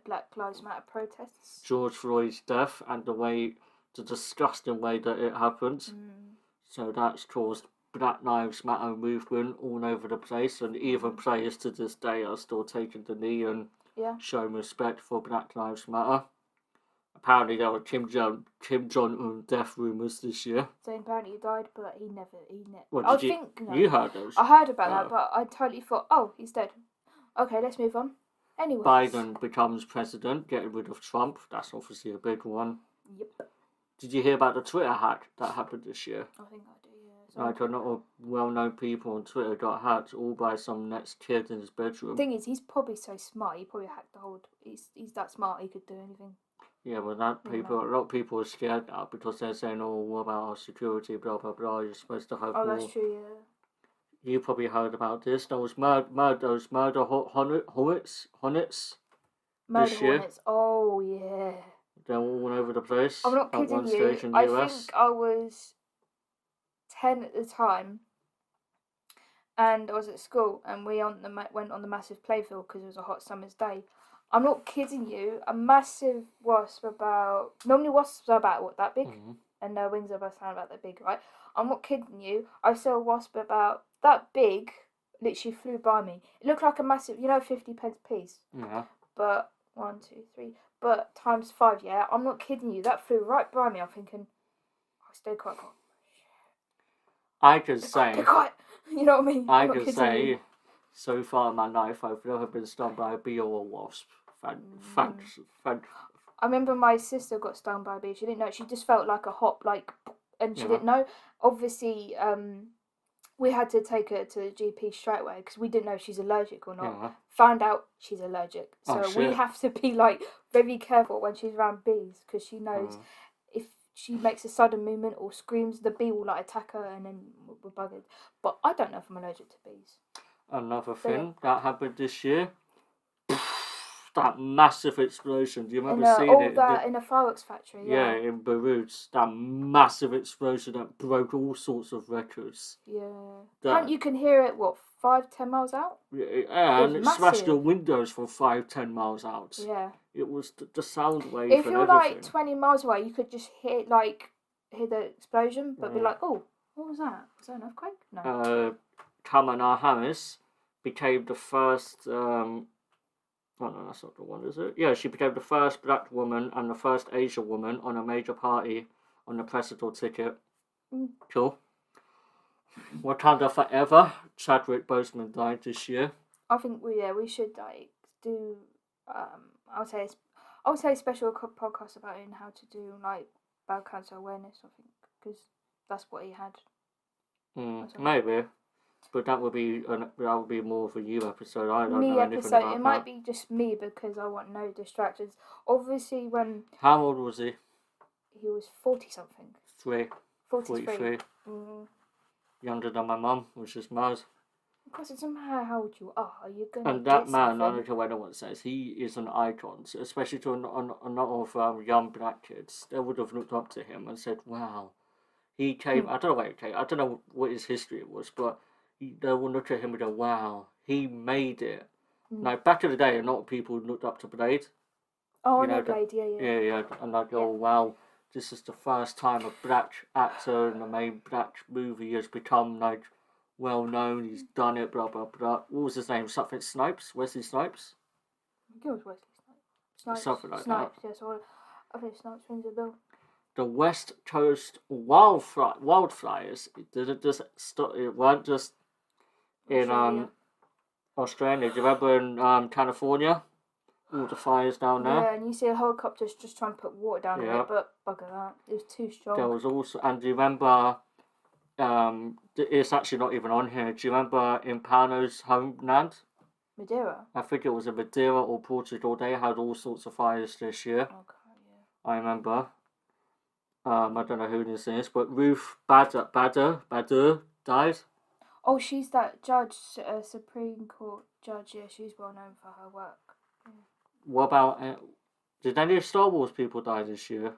Black Lives Matter protests. George Floyd's death and the disgusting way that it happened. So that's caused Black Lives Matter movement all over the place, and even players to this day are still taking the knee and showing respect for Black Lives Matter. Apparently there were Kim Jong-un death rumours this year. Saying apparently he died, but he never. What, you heard those? I heard about that, but I totally thought, oh, he's dead. Okay, let's move on. Anyway. Biden becomes president, getting rid of Trump. That's obviously a big one. Yep. Did you hear about the Twitter hack that happened this year? I think I do, yeah. Like a lot of well-known people on Twitter got hacked all by some next kid in his bedroom. The thing is, he's probably so smart. He probably hacked the whole. He's that smart. He could do anything. Yeah, but a lot of people are scared now because they're saying, "Oh, what about our security? Blah blah blah. You're supposed to have Oh, more." that's true. Yeah. You probably heard about this. There was murder hornets Murder this year. hornets. Oh yeah. They're all over the place. I'm not at kidding one you. stage in the I US. think I was 10 at the time, and I was at school, and we went on the massive playfield because it was a hot summer's day. I'm not kidding you. A massive wasp normally wasps are about that big, and their wings are about that big, right? I'm not kidding you. I saw a wasp about that big, literally flew by me. It looked like a massive, 50p piece. Yeah. But 1, 2, 3. But times 5, yeah. I'm not kidding you. That flew right by me. I'm thinking, stay quiet. I can say. Be quiet. You know what I mean? I can say, so far in my life, I've never been stung by a bee or a wasp. Thanks. I remember my sister got stung by a bee. She didn't know. She just felt like a hop, and she didn't know. Obviously, we had to take her to the GP straight away because we didn't know if she's allergic or not. Yeah. Found out she's allergic. So Oh, we shit. have to be very careful when she's around bees because she knows if she makes a sudden movement or screams, the bee will attack her and then we're buggered. But I don't know if I'm allergic to bees. Another thing that happened this year. That massive explosion. Do you remember seeing it? In a fireworks factory. Yeah, in Beirut. That massive explosion that broke all sorts of records. Yeah. You can hear it, 5-10 miles out? Yeah, and it smashed the windows from 5-10 miles out. Yeah. It was the sound wave. If and you're everything. 20 miles away, you could just hear the explosion, but be like, oh, what was that? Was that an earthquake? No. Kamala Harris became the first. Oh no, that's not the one, is it? Yeah, she became the first black woman and the first Asian woman on a major party on the presidential ticket. Cool. Wakanda Forever. Chadwick Boseman died this year. I think we should do. I would say a special podcast about it and how to do bowel cancer awareness. I think because that's what he had. Maybe. But that would be more of a you episode. I don't know anything episode. about It might be just me because I want no distractions. Obviously, when how old was he? He was 40 something. 43. Younger than my mum, which is mad. Because it doesn't matter how old you are, you're gonna. And that man, I don't care what anyone says, he is an icon, especially to a lot of young black kids. They would have looked up to him and said, "Wow, he came." I don't know where he came. I don't know what his history was, but they would look at him and go, "Wow, he made it." Like back in the day, a lot of people looked up to Blade. Oh, I know Blade, yeah. Yeah, and I go, "Wow, this is the first time a black actor in a main black movie has become well known. He's done it. Blah blah blah." What was his name? Something Snipes. Wesley Snipes. I think it was Wesley Snipes. Something like Snipes, that. yeah. So I think Snipes rings a bell. The West Coast wildfires. It weren't just in Australia. Do you remember in California? All the fires down there. Yeah, and you see a helicopter just trying to put water down in it, but bugger that. It was too strong. There was also, and do you remember? It's actually not even on here. Do you remember in Pano's homeland? Madeira. I think it was in Madeira or Portugal. They had all sorts of fires this year. Okay, yeah. I remember. I don't know who this is, but Ruth Bader died. Oh, she's that judge, Supreme Court judge. Yeah, she's well known for her work. Yeah. What about? Did any of Star Wars people die this year?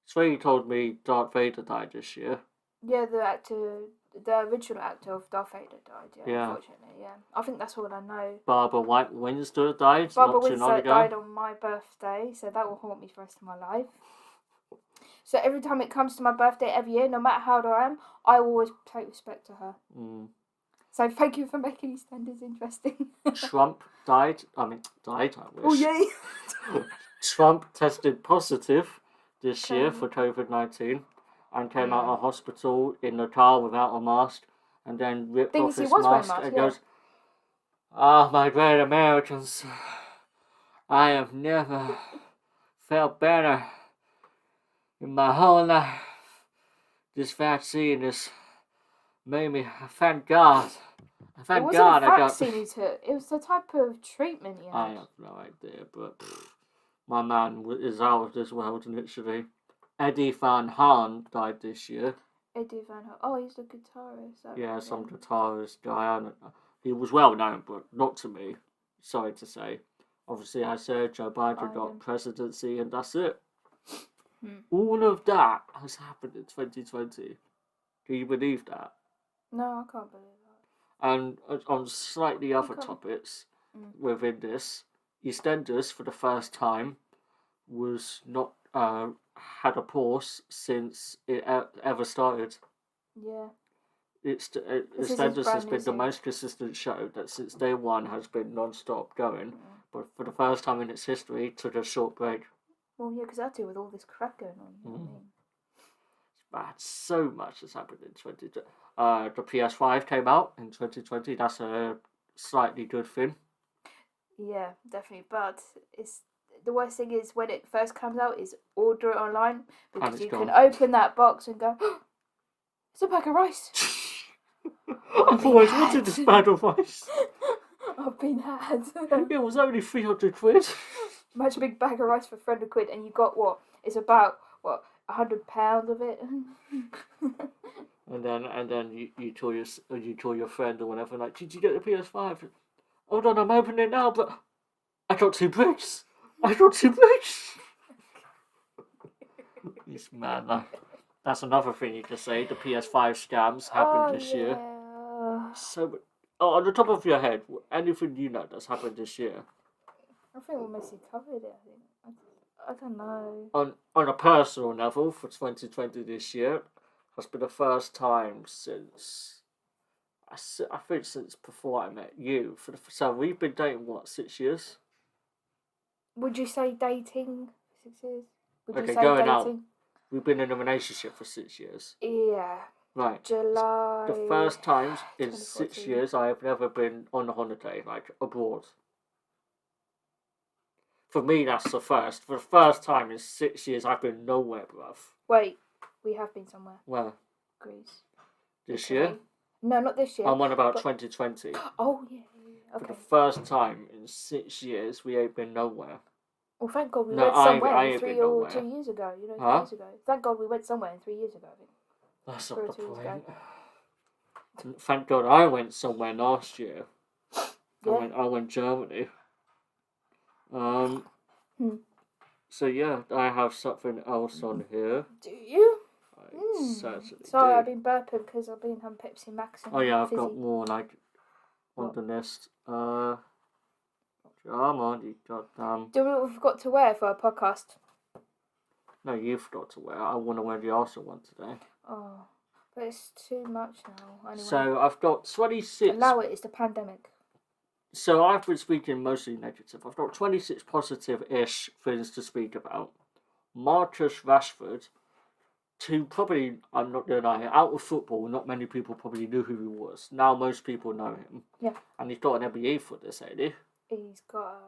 Sway told me Darth Vader died this year. Yeah, the original actor of Darth Vader died. Yeah, unfortunately. Yeah, I think that's all I know. Barbara White Windsor died. Barbara Windsor died on my birthday, so that will haunt me for the rest of my life. So every time it comes to my birthday every year, no matter how old I am, I always pay respect to her. So thank you for making EastEnders interesting. Trump died. I wish. Oh yay! Trump tested positive this year for COVID-19 and came out of hospital in the car without a mask and then ripped off his mask and goes, my great Americans, I have never felt better in my whole life. this vaccine has made me. Thank God. It Thank wasn't God a I got. vaccine he took. It was the type of treatment he I had. have no idea, but my man is out of this world, literally. Eddie Van Halen died this year. Eddie Van Halen. Oh, he's the guitarist. Yeah, some guitarist guy. He was well known, but not to me. Sorry to say. Obviously, I said Joe Biden got presidency, and that's it. All of that has happened in 2020. Do you believe that? No, I can't believe that. And on slightly other topics within this, EastEnders for the first time was not had a pause since it ever started. Yeah. EastEnders has been the most consistent show that since day one has been non-stop going, but for the first time in its history took a short break. Well, yeah, because I do with all this crap going on. You know what I mean? Bad. So much has happened in 2020. The PS5 came out in 2020. That's a slightly good thing. Yeah, definitely. But it's the worst thing is when it first comes out is order it online because you can open that box and go, oh, it's a bag of rice. I've always wanted this bag of rice. I've been had. It was only 300 quid. Imagine a big bag of rice for £300 and you got what? It's about what? £100 of it. and then you tell your friend or whatever, like, did you get the PS5? Hold on, I'm opening it now, but I got 2 bricks. This man, that's another thing you can say. The PS5 scams happened this year. So, on the top of your head, anything you know that's happened this year? I think we mostly covered it. I don't know. On a personal level, for 2020 this year, has been the first time since I think since before I met you. So we've been dating what, 6 years? Would you say dating 6 years? Would you say going dating? out. We've been in a relationship for 6 years. Yeah. Right. July. The first time in 6 years I have never been on a holiday, like abroad. For me, that's the first. For the first time in 6 years, I've been nowhere, bruv. Wait, we have been somewhere. Where? Greece. This year? No, not this year. I'm on about 2020. Oh, yeah. Okay. For the first time in 6 years, we ain't been nowhere. Well, thank God we went somewhere 3 or 2 years ago. 3 years ago. Thank God we went somewhere 3 years ago, I think. That's not the point. Thank God I went somewhere last year. Yeah. I went Germany. So yeah, I have something else on here. Do you? I certainly Sorry, do. I've been burping because I've been having Pepsi Max. And Oh yeah, I've fizzy. got more like on the list. Come on, you goddamn. Do you know what we forgot to wear for our podcast? No, you forgot to wear. I want to wear the Arsenal one today. Oh, but it's too much now. Anyway. So I've got 26. Allow it. It's the pandemic. So I've been speaking mostly negative. I've got 26 positive-ish things to speak about. Marcus Rashford, probably, I'm not going to lie, out of football, not many people probably knew who he was. Now most people know him. Yeah. And he's got an NBA for this, ain't he? He's got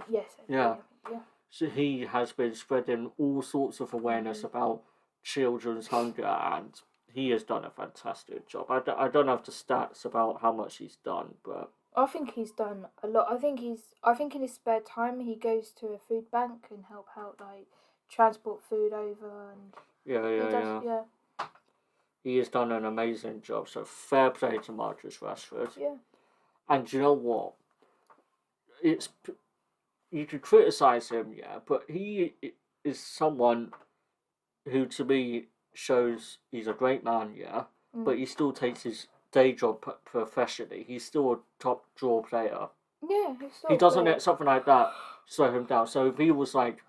yes. Yeah. Yeah. So he has been spreading all sorts of awareness about children's hunger, and he has done a fantastic job. I don't have the stats about how much he's done, but I think he's done a lot. I think in his spare time he goes to a food bank and help out, like transport food over, and yeah. He has done an amazing job. So fair play to Marcus Rashford. Yeah. And you know what? You could criticise him, yeah, but he is someone who, to me, shows he's a great man, yeah, but he still takes his day job professionally. He's still a top draw player. Yeah, he doesn't let something like that slow him down. So if he was like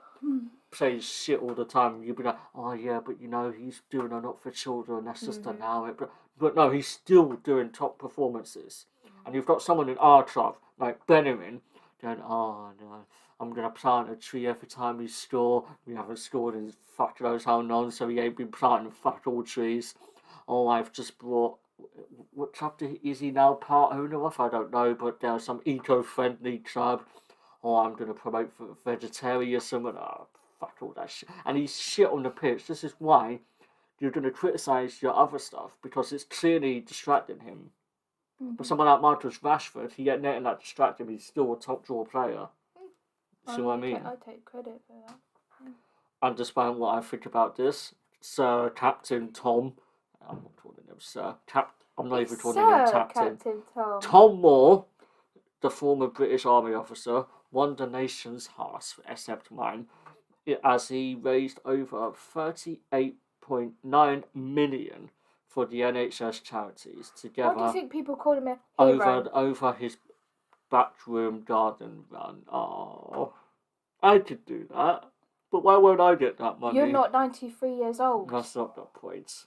saying shit all the time, you'd be like, oh yeah, but you know, he's doing a lot for children, that's just allow it. But no, he's still doing top performances. And you've got someone in our club, like Benjamin, going, oh no, I'm going to plant a tree every time we score. We haven't scored in fuck knows how long, so he ain't been planting fuck all trees. Oh, I've just brought, what chapter is he now part owner of? I don't know, but there's some eco-friendly club. Oh, I'm going to promote vegetarianism and fuck all that shit. And he's shit on the pitch. This is why you're going to criticise your other stuff because it's clearly distracting him. But someone like Marcus Rashford, he get netting that distracting him, he's still a top draw player. See what I mean? I take credit for that. And despite what I think about this, Sir Captain Tom, I'm not calling him Sir, I'm not even calling him Captain. Captain Tom. Tom Moore, the former British Army officer, won the nation's hearts, except mine, as he raised over 38.9 million for the NHS charities together. Why do you think people call him a hero? Over his backroom garden run. Oh, I could do that. But why won't I get that money? You're not 93 years old. That's not the point.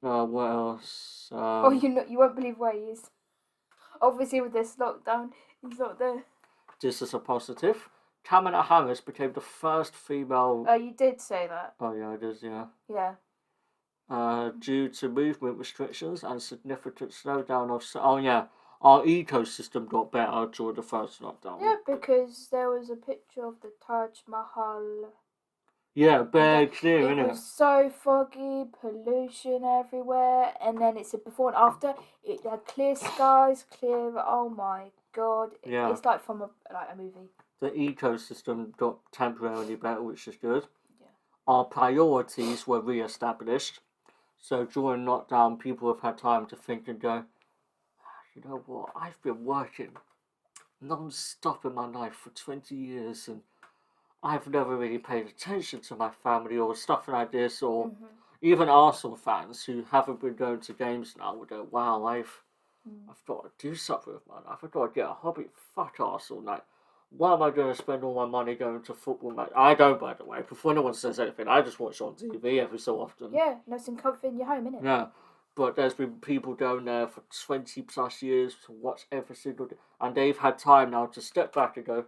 What else? You won't believe where he is. Obviously, with this lockdown, he's not there. This is a positive. Kamala Harris became the first female... Oh, you did say that. Oh, yeah, it is, yeah. Yeah. Due to movement restrictions and significant slowdown of... Oh, yeah. Our ecosystem got better during the first lockdown. Yeah, because there was a picture of the Taj Mahal. Yeah, bare clear, innit? It was so foggy, pollution everywhere, and then it's a before and after. It had clear skies, clear. Oh my god! Yeah. It's like from a movie. The ecosystem got temporarily better, which is good. Yeah. Our priorities were re-established, so during lockdown, people have had time to think and go, you know what? I've been working non-stop in my life for 20 years, and I've never really paid attention to my family or stuff like this, or even Arsenal fans who haven't been going to games now would go, wow, I've got to do something with my life. I've got to get a hobby. Fuck Arsenal. Like, why am I going to spend all my money going to football match? I don't, by the way. Before anyone says anything, I just watch on TV every so often. Yeah, nice and comfy in your home, innit? Yeah. But there's been people going there for 20 plus years to watch every single day. And they've had time now to step back and go,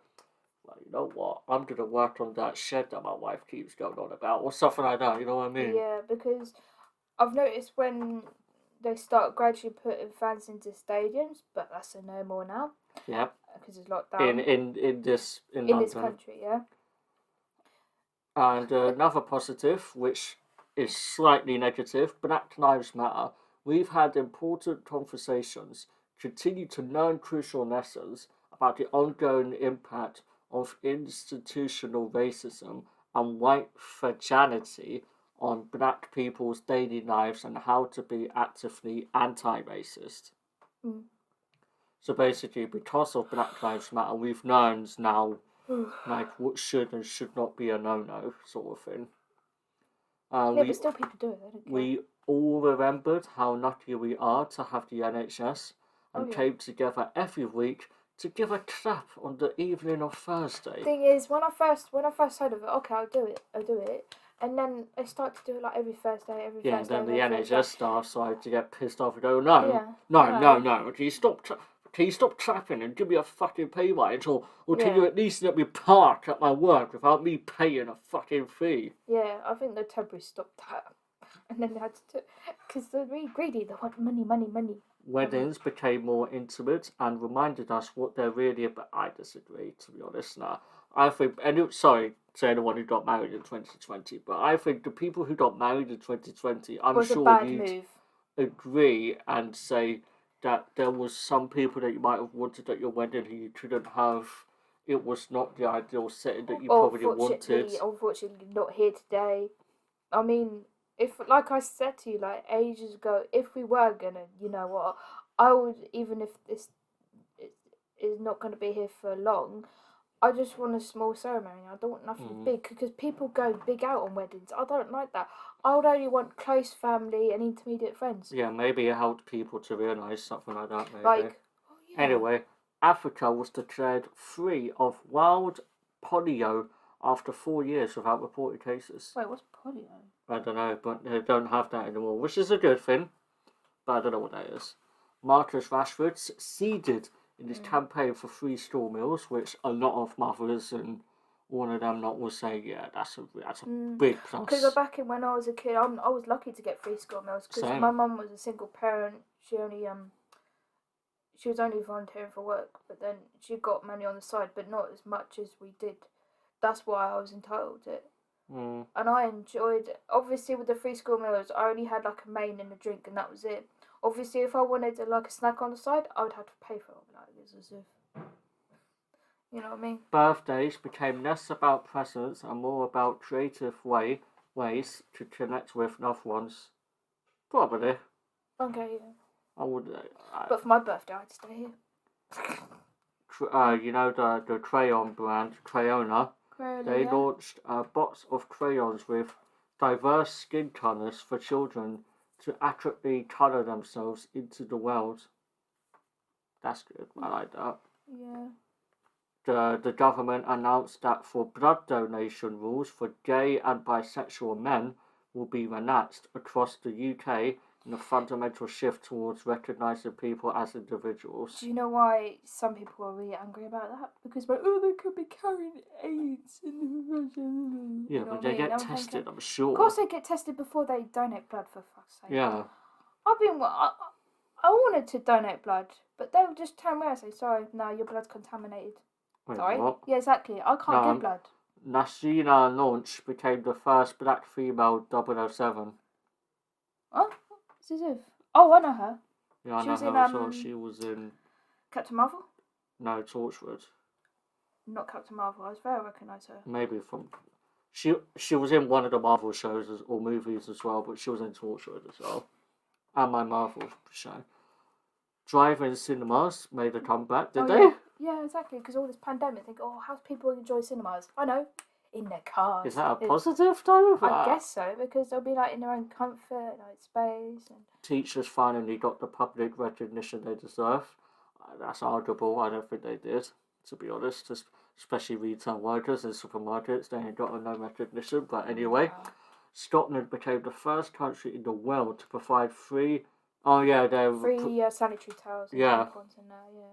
well, you know what? I'm going to work on that shed that my wife keeps going on about, or something like that, you know what I mean? Yeah, because I've noticed when they start gradually putting fans into stadiums, but that's a no more now. Yeah. Because it's locked down. In this country, yeah. And another positive, which is slightly negative, Black Lives Matter. We've had important conversations, continue to learn crucial lessons about the ongoing impact of institutional racism and white fragility on black people's daily lives and how to be actively anti-racist. So basically, because of Black Lives Matter, we've learned now like what should and should not be a no-no sort of thing. But still people do it. I don't care. We all remembered how lucky we are to have the NHS and came together every week to give a clap on the evening of Thursday. Thing is, when I first heard of it, okay, I'll do it, and then I start to do it like every Thursday, Yeah, Thursday. and then the NHS staff started to get pissed off and go, no, can you stop clapping and give me a fucking pay rise, or can you at least let me park at my work without me paying a fucking fee? Yeah, I think the temporary stopped that, and then they had to, because they're really greedy. They want money. Weddings became more intimate and reminded us what they're really about. I disagree, to be honest. Now, I think, sorry to anyone who got married in 2020, but I think the people who got married in 2020, I'm sure you'd agree and say that there was some people that you might have wanted at your wedding who you couldn't have. It was not the ideal setting that you probably wanted. Unfortunately, not here today. I mean, if, like I said to you, like ages ago, if we were gonna, you know what, I would, even if this is not gonna be here for long, I just want a small ceremony. I don't want nothing big, because people go big out on weddings. I don't like that. I would only want close family and intermediate friends. Yeah, maybe it helped people to realise something like that, maybe. Like, Anyway, Africa was declared free of wild polio after 4 years without reported cases. Wait, what's polio? I don't know, but they don't have that anymore, which is a good thing. But I don't know what that is. Marcus Rashford succeeded in his campaign for free school meals, which a lot of mothers and one of them lot will say, yeah, that's a big plus. Because back in when I was a kid, I was lucky to get free school meals, because my mum was a single parent. She was only volunteering for work, but then she got money on the side, but not as much as we did. That's why I was entitled to it. Mm. And I enjoyed it. Obviously, with the free school meals, I only had like a main and a drink, and that was it. Obviously, if I wanted like a snack on the side, I would have to pay for it. Like, it's as if, you know what I mean? Birthdays became less about presents and more about creative ways to connect with loved ones. Probably. Okay, yeah. I would. But for my birthday, I'd stay here. You know the crayon brand, Crayona. Really, They yeah. launched a box of crayons with diverse skin colours for children to accurately colour themselves into the world. That's good. I like that. Yeah. The government announced that for blood donation rules for gay and bisexual men will be relaxed across the UK in a fundamental shift towards recognising people as individuals. Do you know why some people are really angry about that? Because, like, oh, they could be carrying AIDS in the Yeah, but they get tested, I'm sure. Of course, they get tested before they donate blood, for fuck's sake. Yeah. I wanted to donate blood, but they would just turn around and say, sorry, no, your blood's contaminated. Wait, Sorry? what? Yeah, exactly. I can't No, give blood. Nashina Launch became the first black female 007. Huh? What's this if? Oh, I know her. Yeah, I She know was her in, as well. She was in, Captain Marvel? no, Torchwood. Not Captain Marvel. I very recognise her. Maybe from... She was in one of the Marvel shows or movies as well, but she was in Torchwood as well. And my Marvel show. Drive-in cinemas made a comeback, did they? Yeah. Yeah, exactly. Because all this pandemic, think, oh, how's people enjoy cinemas? I know, in their cars. Is that a positive though? I guess so, because they'll be like in their own comfort, like space. And Teachers finally got the public recognition they deserve. That's arguable. I don't think they did, to be honest. Especially retail workers in supermarkets, they ain't got no recognition. But anyway, Scotland became the first country in the world to provide free. Oh yeah, they're free sanitary towels and tampons in there. Yeah.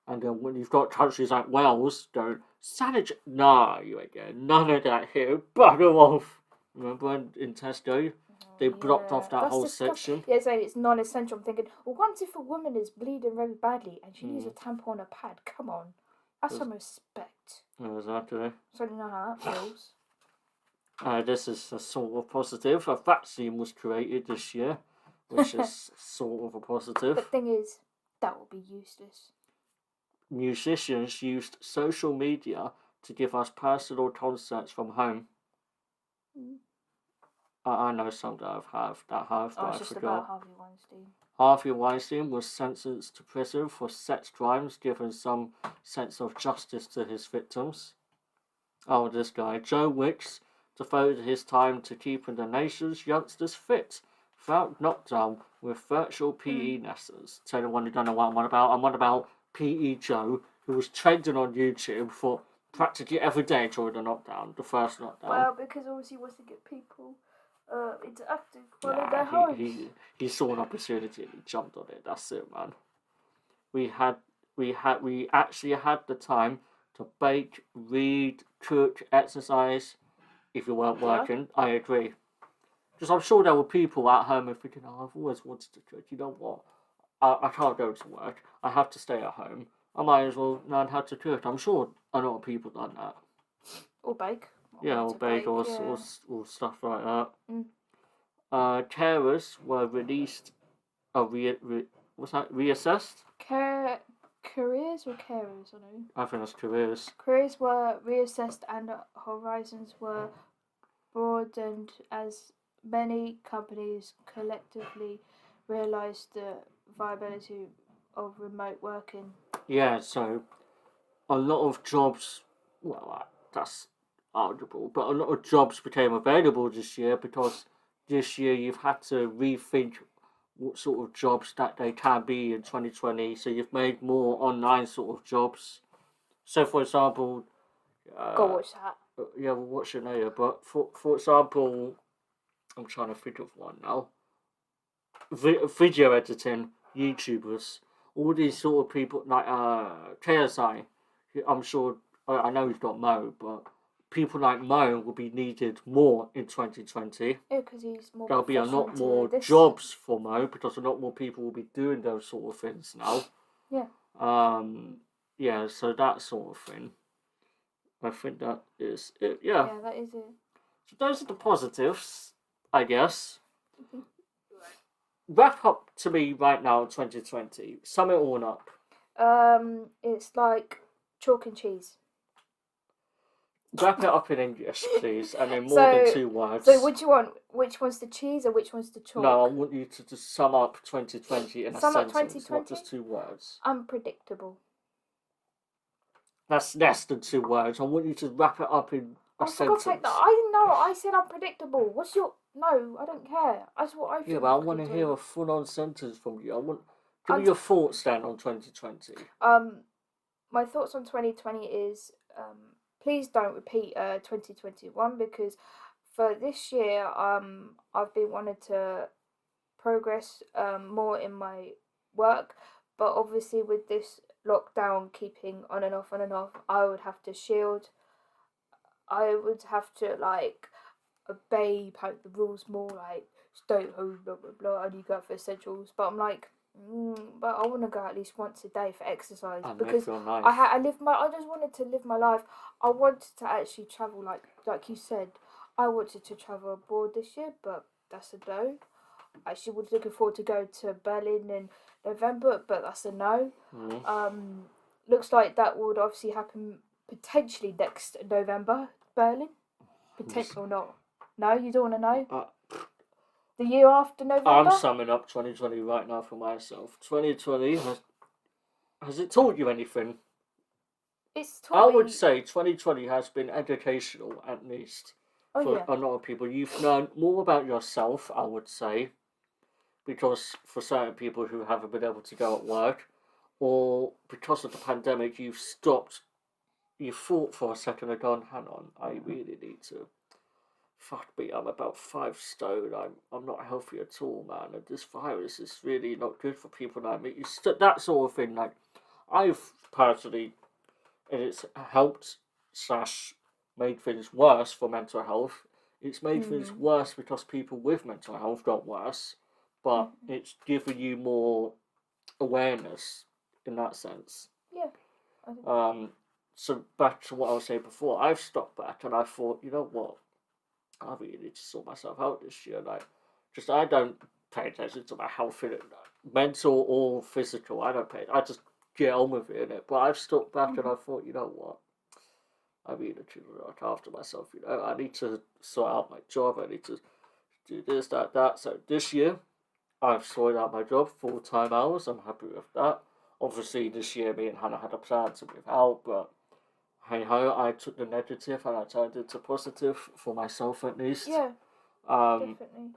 And then when you've got countries like Wales going, sanitary... Nah, you ain't getting none of that here. Bugger off. Remember in Tesco? They blocked off that whole section. Yeah, so it's non-essential. I'm thinking, well, what if a woman is bleeding very badly and she needs a tampon and a pad? Come on. Have some respect. Exactly. So you know how that feels. This is a sort of positive. A vaccine was created this year, which is sort of a positive. But the thing is, that will be useless. Musicians used social media to give us personal concerts from home. I know some that have, but I just forgot. about Harvey Weinstein. Harvey Weinstein was sentenced to prison for sex crimes, giving some sense of justice to his victims. Oh, this guy. Joe Wicks devoted his time to keeping the nation's youngsters fit throughout lockdown with virtual PE lessons. Tell anyone who don't know what I'm on about. I'm on about PE Joe, who was trending on YouTube for practically every day during the lockdown, the first lockdown. Well, because obviously he wants to get people interactive while in their homes. He saw an opportunity and he jumped on it. That's it, man. We actually had the time to bake, read, cook, exercise. If you weren't working, I agree. Because I'm sure there were people at home and thinking, oh, I've always wanted to cook. You know what? I can't go to work. I have to stay at home. I might as well learn how to cook. I'm sure a lot of people done that. Or bake. Or bake or stuff like that. Carers were released. What's that? Reassessed? Careers or carers? I know. I think that's careers. Careers were reassessed and horizons were broadened as many companies collectively realised the viability of remote working. Yeah, so a lot of jobs, well, that's arguable, but a lot of jobs became available this year because this year you've had to rethink what sort of jobs that they can be in 2020. So you've made more online sort of jobs. So, for example... Go watch that. Yeah, we'll watch it later. But, for example, I'm trying to think of one now. Video editing, YouTubers, all these sort of people, like KSI, I'm sure, I know he's got Mo, but people like Mo will be needed more in 2020. Yeah, because he's more. There'll be a lot more jobs for Mo because a lot more people will be doing those sort of things now. Yeah. Yeah, so that sort of thing. I think that is it. Yeah. Yeah, that is it. So those are the positives, I guess. Wrap up to me right now, 2020. Sum it all up. It's like chalk and cheese. Wrap it up in English, please, and in more than 2 words. So what do you want? Which one's the cheese or which one's the chalk? No, I want you to just sum up 2020 in a Sum up sentence, 2020? not just 2 words. Unpredictable. That's less than 2 words. I want you to wrap it up in a Oh, for sentence. God's sake, I know. I said unpredictable. What's your... No, I don't care. That's what I think. Yeah, but I want to hear a full-on sentence from you. Give me your thoughts then on 2020. My thoughts on 2020 is... please don't repeat 2021, because for this year I've been wanting to progress more in my work, but obviously with this lockdown keeping on and off, I would have to shield. I would have to like obey the rules more, like stay at home, blah blah blah, and you go for essentials. But I'm like, but I want to go at least once a day for exercise, because I just wanted to live my life. I wanted to actually travel, like you said. I wanted to travel abroad this year, but that's a no. I actually was looking forward to go to Berlin in November, but that's a no. Looks like that would obviously happen potentially next November, Berlin. Potential or not. No, you don't want to know? The year after November? I'm summing up 2020 right now for myself. 2020 has it taught you anything? It's taught I would say 2020 has been educational, at least, for a lot of people. You've learned more about yourself, I would say, because for certain people who haven't been able to go at work, or because of the pandemic, you thought for a second and gone, hang on, I really need to. Fuck me, I'm about 5 stone. I'm not healthy at all, man. And this virus is really not good for people like me. That sort of thing. Like, I've personally, and it's helped / made things worse for mental health. It's made things worse because people with mental health got worse, but it's given you more awareness in that sense. Yeah. So back to what I was saying before, I've stopped back and I thought, you know what? I really need to sort myself out this year. I don't pay attention to my health, mental or physical. I just get on with it, innit? But I've stopped back and I thought, you know what? I really need to look after myself. I need to sort out my job. I need to do this, that. So this year, I've sorted out my job, full-time hours. I'm happy with that. Obviously, this year, me and Hannah had a plan to move out, but hey ho, I took the negative and I turned it to positive for myself at least. Yeah. Definitely.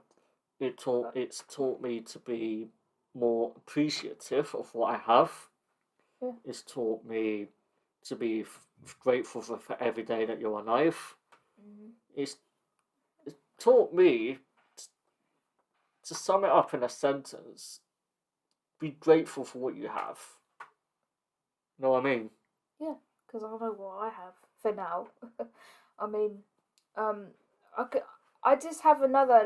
It's taught me to be more appreciative of what I have. Yeah. It's taught me to be grateful for every day that you're alive. It's taught me to sum it up in a sentence. Be grateful for what you have. Know what I mean? Yeah, because I know what I have for now. I mean, I just have another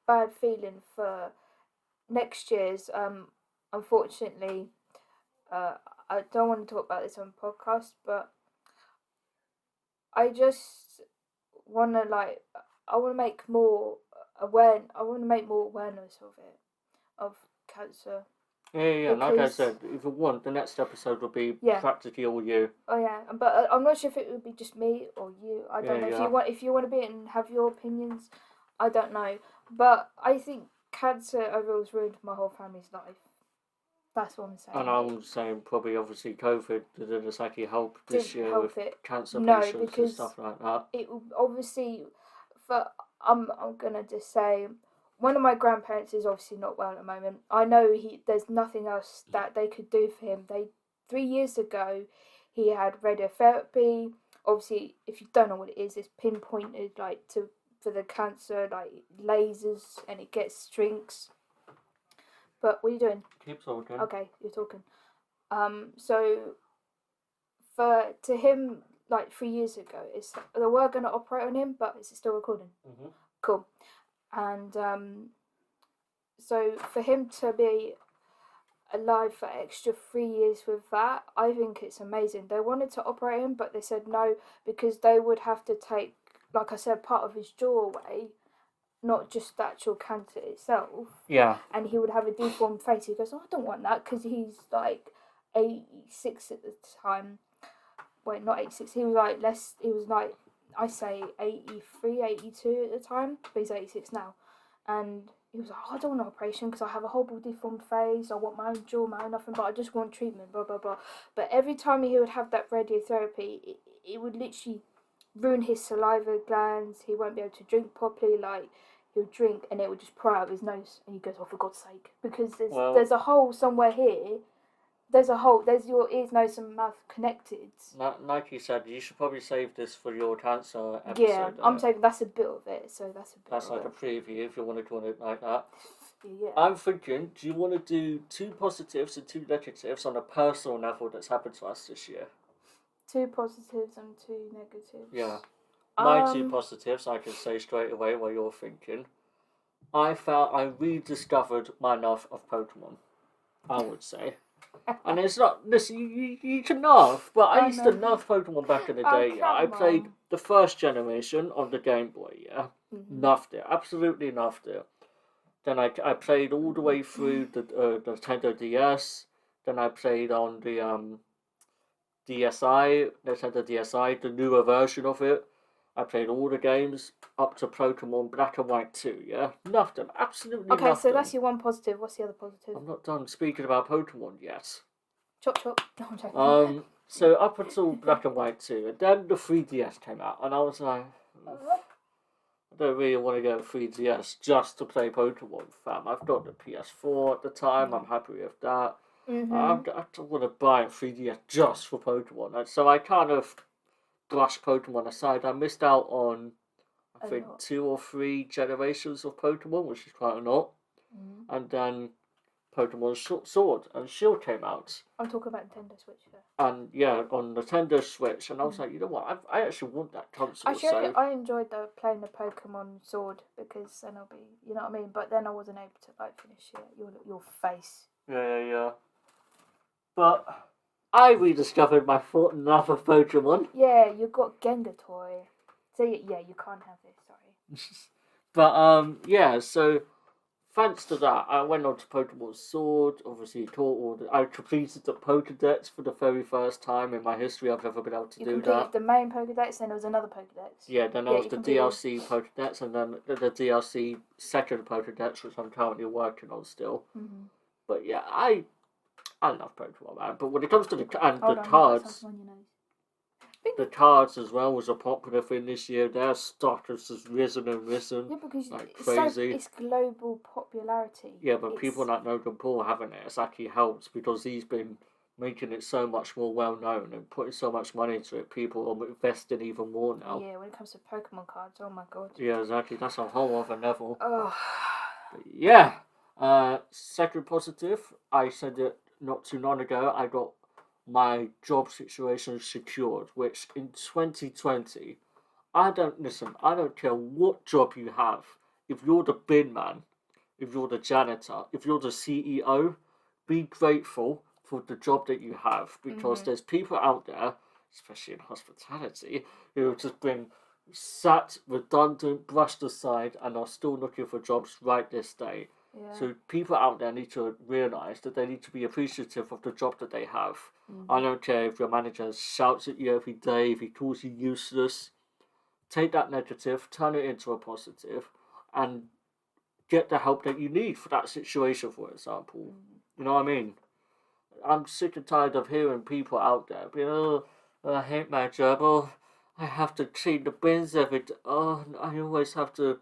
bad feeling for next year's. Unfortunately, I don't want to talk about this on podcast, but I just want to I want to make more awareness of it, of cancer. Yeah. Like I said, if you want, the next episode will be practically all you. Oh yeah, but I'm not sure if it would be just me or you. I don't know if you want to be it and have your opinions. I don't know, but I think cancer overall has ruined my whole family's life. That's what I'm saying. And I'm saying probably obviously COVID didn't exactly help this Didn't year help with it. cancer No, patients and because stuff like that. it obviously, I'm gonna just say, one of my grandparents is obviously not well at the moment. I know there's nothing else that they could do for him. 3 years ago, he had radiotherapy. Obviously, if you don't know what it is, it's pinpointed for the cancer, lasers, and it shrinks. But what are you doing? Keep talking. Okay, you're talking. So to him, 3 years ago, they were going to operate on him, but is it still recording? Mm-hmm. Cool. And so for him to be alive for extra 3 years with that, I think it's amazing. They wanted to operate him, but they said no, because they would have to take like I said, part of his doorway, not just the actual cancer itself. Yeah. And he would have a deformed face. He goes, oh, I don't want that, because he's like 86 at the time. Wait, not 86. He was like less. He was like, I say 83, 82 at the time, but he's 86 now. And he was like, oh, I don't want an operation because I have a horrible deformed face. I want my own jaw, my own nothing, but I just want treatment, blah, blah, blah. But every time he would have that radiotherapy, it would literally ruin his saliva glands. He won't be able to drink properly. Like, he'll drink and it would just pour out of his nose. And he goes, oh, for God's sake. Because there's a hole somewhere here. There's your ears, nose and mouth connected. Like you said, you should probably save this for your cancer episode. Yeah, I'm saving, that's a bit of it, so that's like a preview if you want to do it like that. Yeah. I'm thinking, do you want to do 2 positives and 2 negatives on a personal level that's happened to us this year? 2 positives and 2 negatives. Yeah. My 2 positives, I can say straight away while you're thinking. I felt I rediscovered my love of Pokemon, I would say. And it's not, listen, you can laugh, but I used to love Pokemon back in the day, yeah. I played the first generation on the Game Boy, yeah. Loved it, absolutely loved it. Then I played all the way through the Nintendo DS. Then I played on the DSi, Nintendo DSi, the newer version of it. I played all the games up to Pokemon Black and White 2, yeah? Loved them, absolutely loved them. Okay, so that's your 1 positive. What's the other positive? I'm not done speaking about Pokemon yet. Chop chop. No, I'm joking. So up until Black and White 2, and then the 3DS came out, and I was like, I don't really want to go 3DS just to play Pokemon, fam. I've got the PS4 at the time, I'm happy with that. I don't want to buy a 3DS just for Pokemon, and so I kind of brushed Pokemon aside. I missed out on, I think, 2 or 3 generations of Pokemon, which is quite a lot. And then Pokemon Sword and Shield came out. I'm talking about Nintendo Switch here. And yeah, on Nintendo Switch, and I was like, you know what, I actually want that console. Actually, I enjoyed playing the Pokemon Sword, because then I'll be, you know what I mean? But then I wasn't able to like finish your face. Yeah. But I rediscovered my love of Pokemon. Yeah, you got Gengar toy. So yeah, you can't have this, sorry. But yeah, so thanks to that, I went on to Pokemon Sword. Obviously, I completed the Pokedex for the very first time in my history. I've ever been able to do that. The main Pokedex, then there was another Pokedex. Yeah, then there was the DLC Pokedex, and then the DLC second Pokedex, which I'm currently working on still. But yeah, I love Pokemon, man. But when it comes to the cards, the cards as well was a popular thing this year. Their stock has just risen and risen. Yeah, because like crazy. It's global popularity. Yeah, but people like Logan Paul haven't it. It's actually helped because he's been making it so much more well known and putting so much money into it. People are investing even more now. Yeah, when it comes to Pokemon cards, oh my god. Yeah, exactly. That's a whole other level. Oh. But yeah. Second positive, I said it not too long ago. I got my job situation secured, which in 2020, I don't care what job you have. If you're the bin man, if you're the janitor, if you're the CEO, be grateful for the job that you have, because there's people out there, especially in hospitality, who have just been sat, redundant, brushed aside, and are still looking for jobs right this day. Yeah. So people out there need to realise that they need to be appreciative of the job that they have. I don't care if your manager shouts at you every day, if he calls you useless. Take that negative, turn it into a positive, and get the help that you need for that situation, for example. You know what I mean? I'm sick and tired of hearing people out there being, oh, I hate my job, oh, I have to clean the bins every day, oh, I always have to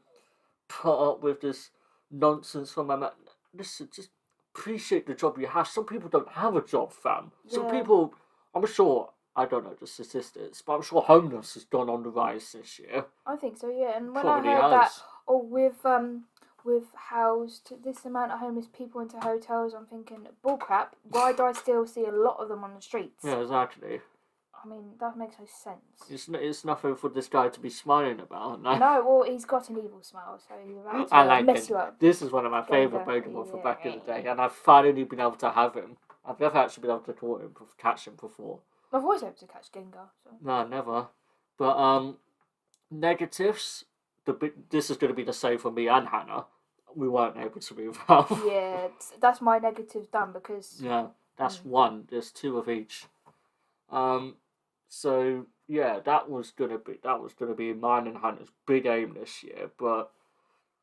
put up with this nonsense from my man. Listen, just appreciate the job you have. Some people don't have a job, fam. Some people, I'm sure, I don't know the statistics, but I'm sure homeless has gone on the rise this year. I think so, yeah. And when Probably I heard has. that, we've housed this amount of homeless people into hotels, I'm thinking, bullcrap, why do I still see a lot of them on the streets? Yeah, exactly. I mean, that makes no sense. It's nothing for this guy to be smiling about. No, well, he's got an evil smile, so he's about to I like mess it. you up. This is one of my favourite Pokemon from back in the day, and I've finally been able to have him. I've never actually been able to catch him before. I've always hoped to catch Gengar. So. No, never. But negatives. This is going to be the same for me and Hannah. We weren't able to move out. Yeah, that's my negatives done because Yeah, that's one. There's two of each. So yeah, that was gonna be mine and Hannah's big aim this year, but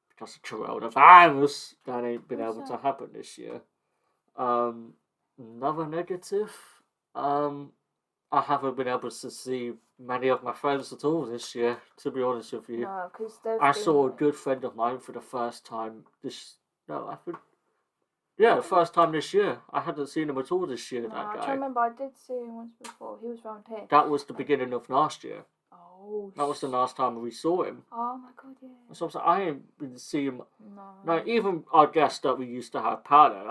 because of coronavirus, that ain't been able to happen this year. Another negative. I haven't been able to see many of my friends at all this year, to be honest with you. no, because I saw a good friend of mine for the first time the first time this year. I hadn't seen him at all this year, that I guy. can't remember. I did see him once before. He was round here. That was the beginning of last year. Oh. That was the last time we saw him. Oh my god, yeah. So I'm saying, I ain't been seeing him. No. No, even our guest that we used to have, Paolo,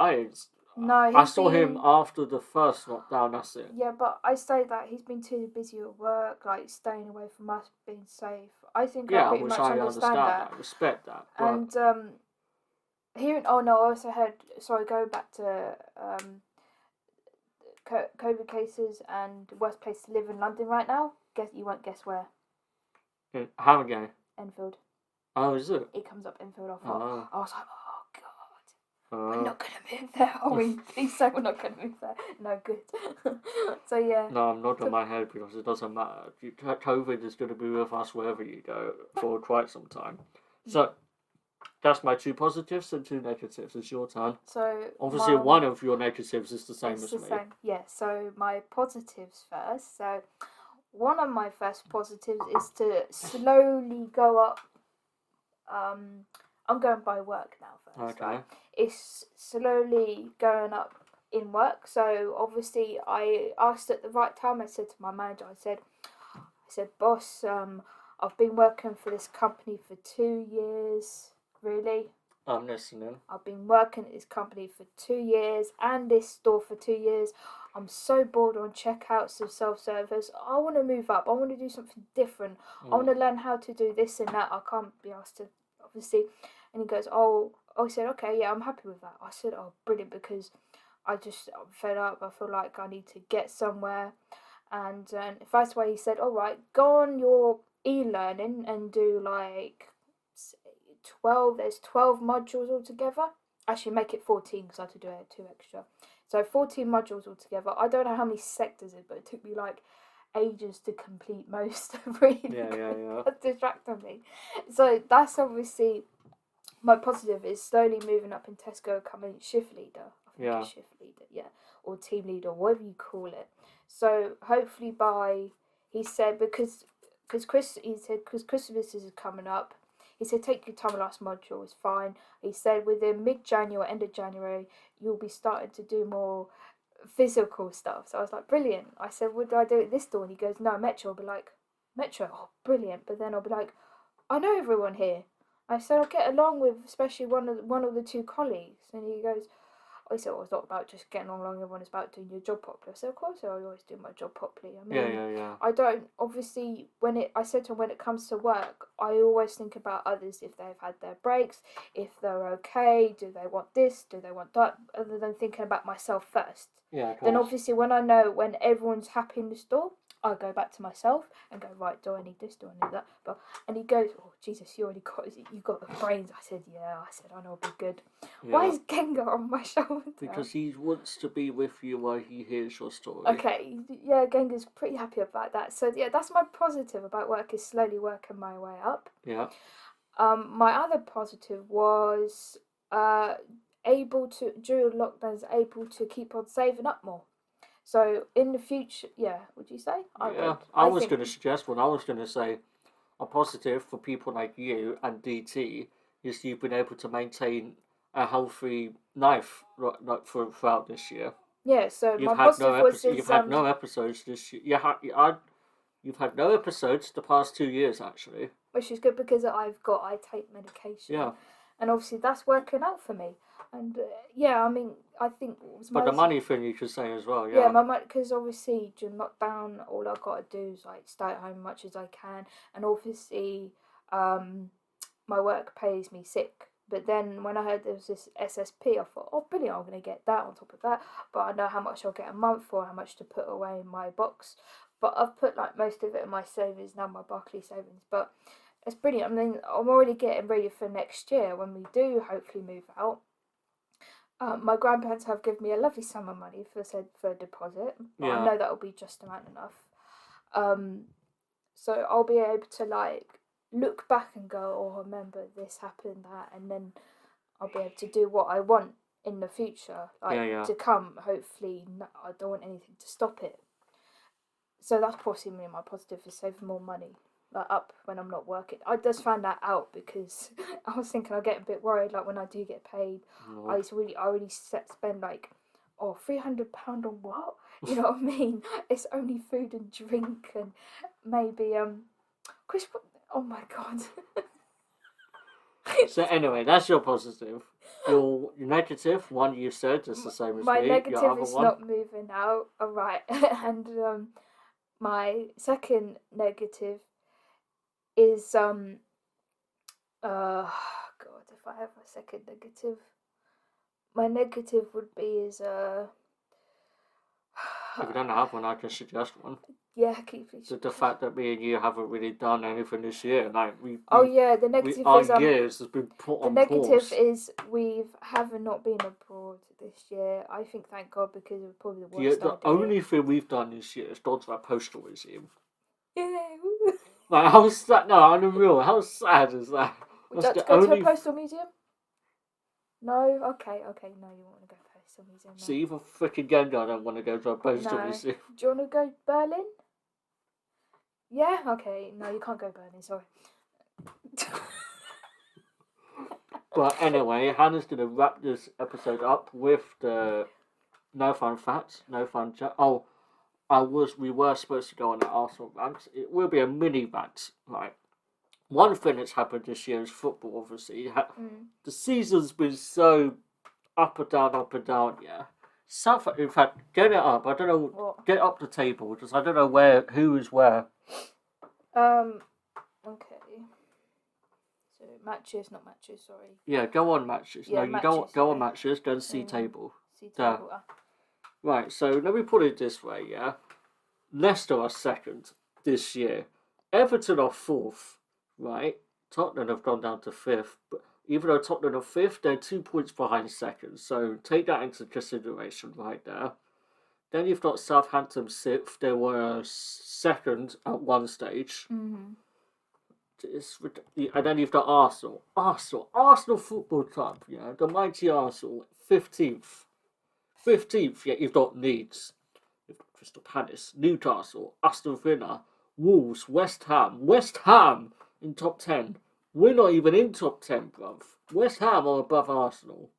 No, I saw him after the first lockdown, that's it. Yeah, but I say that he's been too busy at work, like staying away from us, being safe. I think I pretty which much I understand that. I respect that. But And hearing, oh no, I also heard. Sorry, going back to COVID cases and worst place to live in London right now. You won't guess where. Harrogate. Enfield. Oh, is it? It comes up Enfield. I was like, oh god, we're not gonna move there, are we? Please say we're not gonna move there. No good. So yeah. No, I'm nodding my head because it doesn't matter. COVID is going to be with us wherever you go for quite some time. So that's my two positives and two negatives. It's your turn. So obviously, one of your negatives is the same as me. Same. Yeah. So my positives first. So one of my first positives is to slowly go up. I'm going by work now first. Okay. Right? It's slowly going up in work. So obviously, I asked at the right time. I said to my manager, I said, boss, I've been working for this company for 2 years. Really? I'm listening. I've been working at this company for 2 years and this store for 2 years. I'm so bored on checkouts of self-service. I want to move up. I want to do something different. I want to learn how to do this and that. I can't be asked to, obviously. And he goes, I said, okay, yeah, I'm happy with that. I said, oh, brilliant, because I'm fed up. I feel like I need to get somewhere. And that's why he said, all right, go on your e-learning and do like 12, there's 12 modules altogether. Actually, make it 14 because I had to do 2 extra. So 14 modules altogether. I don't know how many sectors it is, but it took me like ages to complete most. Really, Yeah. That's distracting me. So that's obviously my positive is slowly moving up in Tesco, becoming shift leader. I think it's shift leader, yeah, or team leader, whatever you call it. So hopefully he said because Christmas is coming up. He said, take your time, last module is fine. He said, within mid-January, end of January, you'll be starting to do more physical stuff. So I was like, brilliant. I said, would I do it this door? And he goes, no, Metro. I'll be like, Metro? Oh, brilliant. But then I'll be like, I know everyone here. I said, I'll get along with especially one of the 2 colleagues. And he goes, I said, well, it's not about just getting along with everyone, it's about doing your job properly. I said, of course I always do my job properly. I mean, yeah. I don't, obviously, I said to him, when it comes to work, I always think about others, if they've had their breaks, if they're okay, do they want this, do they want that, other than thinking about myself first. Yeah, then obviously when I know when everyone's happy in the store, I go back to myself and go, right, do I need this, do I need that? And he goes, oh, Jesus, you got the brains. I said, yeah. I said, I know it'll be good. Yeah. Why is Gengar on my shoulder? Because he wants to be with you while he hears your story. Okay, yeah, Gengar's pretty happy about that. So, yeah, that's my positive about work, is slowly working my way up. Yeah. My other positive was during lockdowns, able to keep on saving up more. So in the future, would you say? I was going to suggest I was going to say a positive for people like you and DT is you've been able to maintain a healthy life throughout this year. Yeah, so my positive you've had no episodes this year. You've had no episodes the past 2 years, actually. Which is good because I take medication. Yeah. And obviously that's working out for me. And I think... But the money thing you could say as well, yeah. Yeah, my money, because obviously during lockdown, all I've got to do is like stay at home as much as I can. And obviously my work pays me sick. But then when I heard there was this SSP, I thought, oh, brilliant, I'm going to get that on top of that. But I know how much I'll get a month for, how much to put away in my box. but I've put like most of it in my savings now, my Barclays savings. But it's brilliant. I mean, I'm already getting ready for next year when we do hopefully move out. My grandparents have given me a lovely sum of money for a deposit. But I know that will be just about enough. So I'll be able to like look back and go, oh, remember this happened, that, and then I'll be able to do what I want in the future, like to come. Hopefully, I don't want anything to stop it. So that's possibly my positive, is saving more money, like up when I'm not working. I just found that out because I was thinking I get a bit worried, like when I do get paid, I already spend like, £300 on what? You know what I mean? It's only food and drink and maybe Chris. Oh my god. So anyway, that's your positive. Your negative one you said is the same as my me. negative your other is one. not moving out. Alright. And my second negative is God, if I have a second negative, my negative would be is If you don't have one, I can suggest one. yeah, keep it. The fact that me and you haven't really done anything this year, like the negative is our years has been put on pause. The negative is we haven't not been abroad this year. I think, thank God, because it was probably the worst The idea. only thing we've done this year is gone to our postal museum. Yeah. Like, how sad? No, I'm real. How sad is that? Would you like to go to a postal museum? No? Okay, no, you want to go to a postal museum. No. See, even freaking Gengar don't want to go to a postal museum. Do you want to go to Berlin? Yeah? Okay, no, you can't go to Berlin, sorry. But anyway, Hannah's going to wrap this episode up with the no fun facts, no fun chat. Oh, we were supposed to go on an Arsenal rant. It will be a mini rant, right? One thing that's happened this year is football, obviously. The season's been so up and down, yeah. In fact, get it up. I don't know. What? Get up the table, because I don't know who is where. Okay. So matches, not matches, sorry. Yeah, go on matches. Yeah, no, you don't go on matches, go and see table. See table. Right, so let me put it this way, yeah. Leicester are second this year. Everton are fourth, right? Tottenham have gone down to fifth, but even though Tottenham are fifth, they're 2 points behind second. So take that into consideration right there. Then you've got Southampton sixth. They were second at one stage. Mm-hmm. And then you've got Arsenal Football Club, yeah, the mighty Arsenal, 15th. 15th, yeah, you've got Leeds, you've got Crystal Palace, Newcastle, Aston Villa, Wolves, West Ham in top 10. We're not even in top 10, bruv. West Ham are above Arsenal.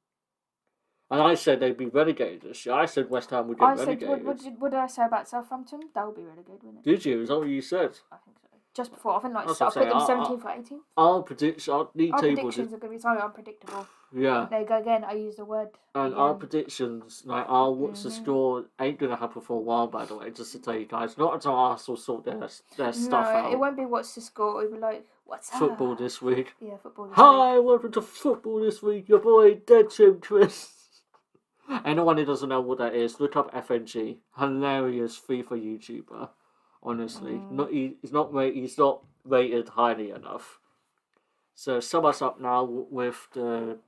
And I said they'd be relegated this year. I said West Ham would get relegated. What did I say about Southampton? That would be relegated, wouldn't it? Did you? Is that what you said? I think so. Just before, I think I put them 17th or 18th. Our predictions are going to be so unpredictable. Yeah. There you go again, I use the word. And our predictions, like our what's the score, ain't going to happen for a while, by the way, just to tell you guys. Not until Arsenal sort their stuff out. No, it won't be what's the score, it'll be like, what's football this week. Yeah, football this week. Hi, welcome to football this week, your boy, Dead Trim Twist. Anyone who doesn't know what that is, look up FNG. Hilarious FIFA YouTuber. Honestly. He's not rated highly enough. So sum us up now with the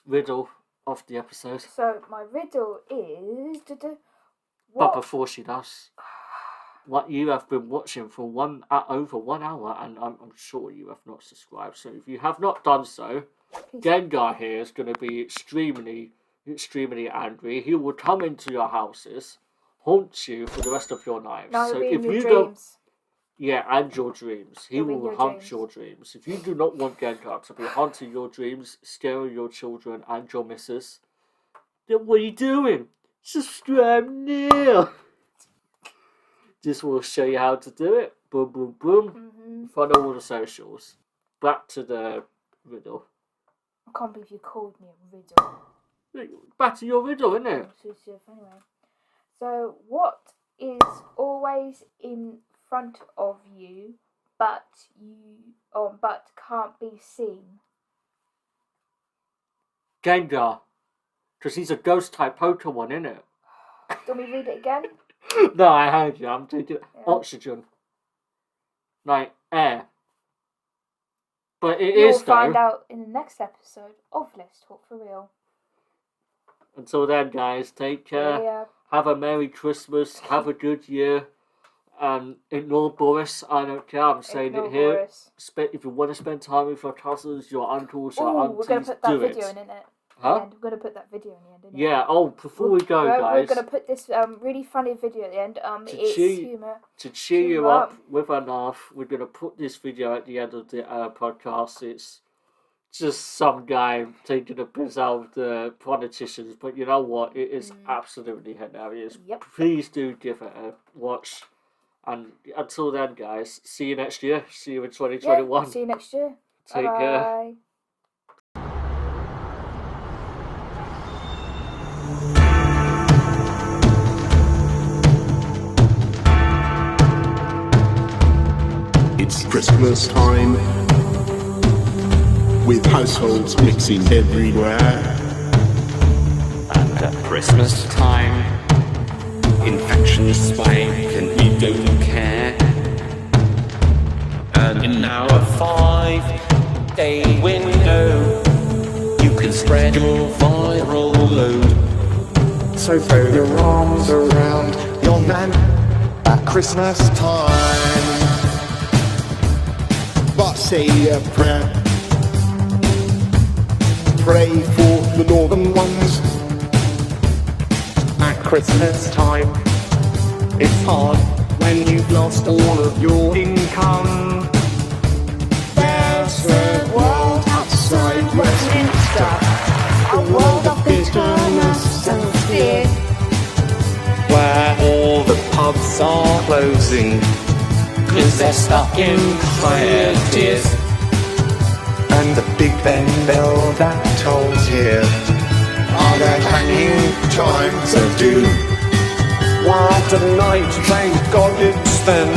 riddle of the episode. So my riddle is But before she does, what you have been watching for over 1 hour, and I'm sure you have not subscribed. So if you have not done so, Gengar here is going to be extremely angry. He will come into your houses, haunt you for the rest of your lives. No, so if you dreams. And your dreams. He will hunt your dreams. If you do not want Gengar to be haunting your dreams, scaring your children and your missus, then what are you doing? Subscribe now. This will show you how to do it. Boom, boom, boom. Mm-hmm. Follow all the socials. Back to the riddle. I can't believe you called me a riddle. Back to your riddle, isn't it? Anyway. So, what is always in front of you, but can't be seen? Gengar. Because he's a ghost type Pokemon, isn't it? Do we read it again? No, I heard you. I'm taking oxygen. Like air. But You'll find out in the next episode of Let's Talk for Real. Until then, guys, take care. Yeah. Have a Merry Christmas. Have a good year. And ignore Boris. I don't care. I'm saying Ignore it here. Boris. If you want to spend time with your cousins, your uncles, your Oh, aunties, we're going to put that do video it. in it. Huh? And we're going to put that video in the end. Innit? Yeah. Oh, before we go, guys. We're going to put this really funny video at the end. It's humour. To cheer you Humour up with a laugh, we're going to put this video at the end of the podcast. It's just some guy taking a piss out of the politicians. But you know what? It is absolutely hilarious. Yep. Please do give it a watch. And until then, guys, see you next year. See you in 2021. Yeah, see you next year. Take care. It's Christmas time, with households mixing everywhere. And at Christmas time, infections spike and we don't care. And in our 5-day window, you can spread your viral load. So throw your arms around your man at Christmas time. But say a prayer. Pray for the northern ones. At Christmas time, it's hard when you've lost all of your income. There's a world outside Westminster, a world of bitterness and fear, where all the pubs are closing, 'cause they're stuck in fire tears. and the Big Ben bell that tolls here are the hanging chimes of doom. While tonight, thank God it's them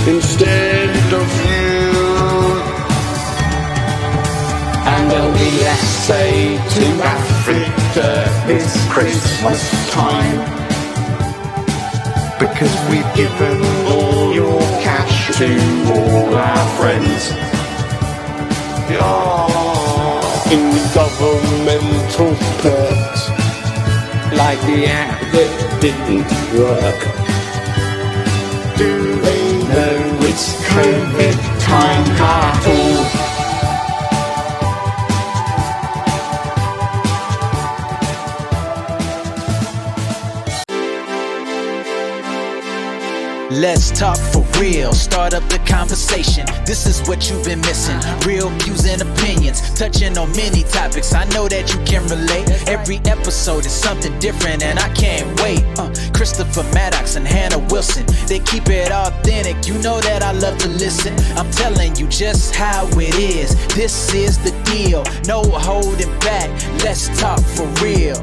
instead of you. And there'll be less say to Africa this Christmas time, because we've given all your cash to all our friends. in the governmental perks, like the act that didn't work. Do they know It's COVID time at all? Let's talk for real, start up the conversation. This is what you've been missing. Real views and opinions, touching on many topics. I know that you can relate. Every episode is something different and I can't wait. Christopher Maddox and Hannah Wilson, they keep it authentic. You know that I love to listen. I'm telling you just how it is. This is the deal, no holding back. Let's talk for real.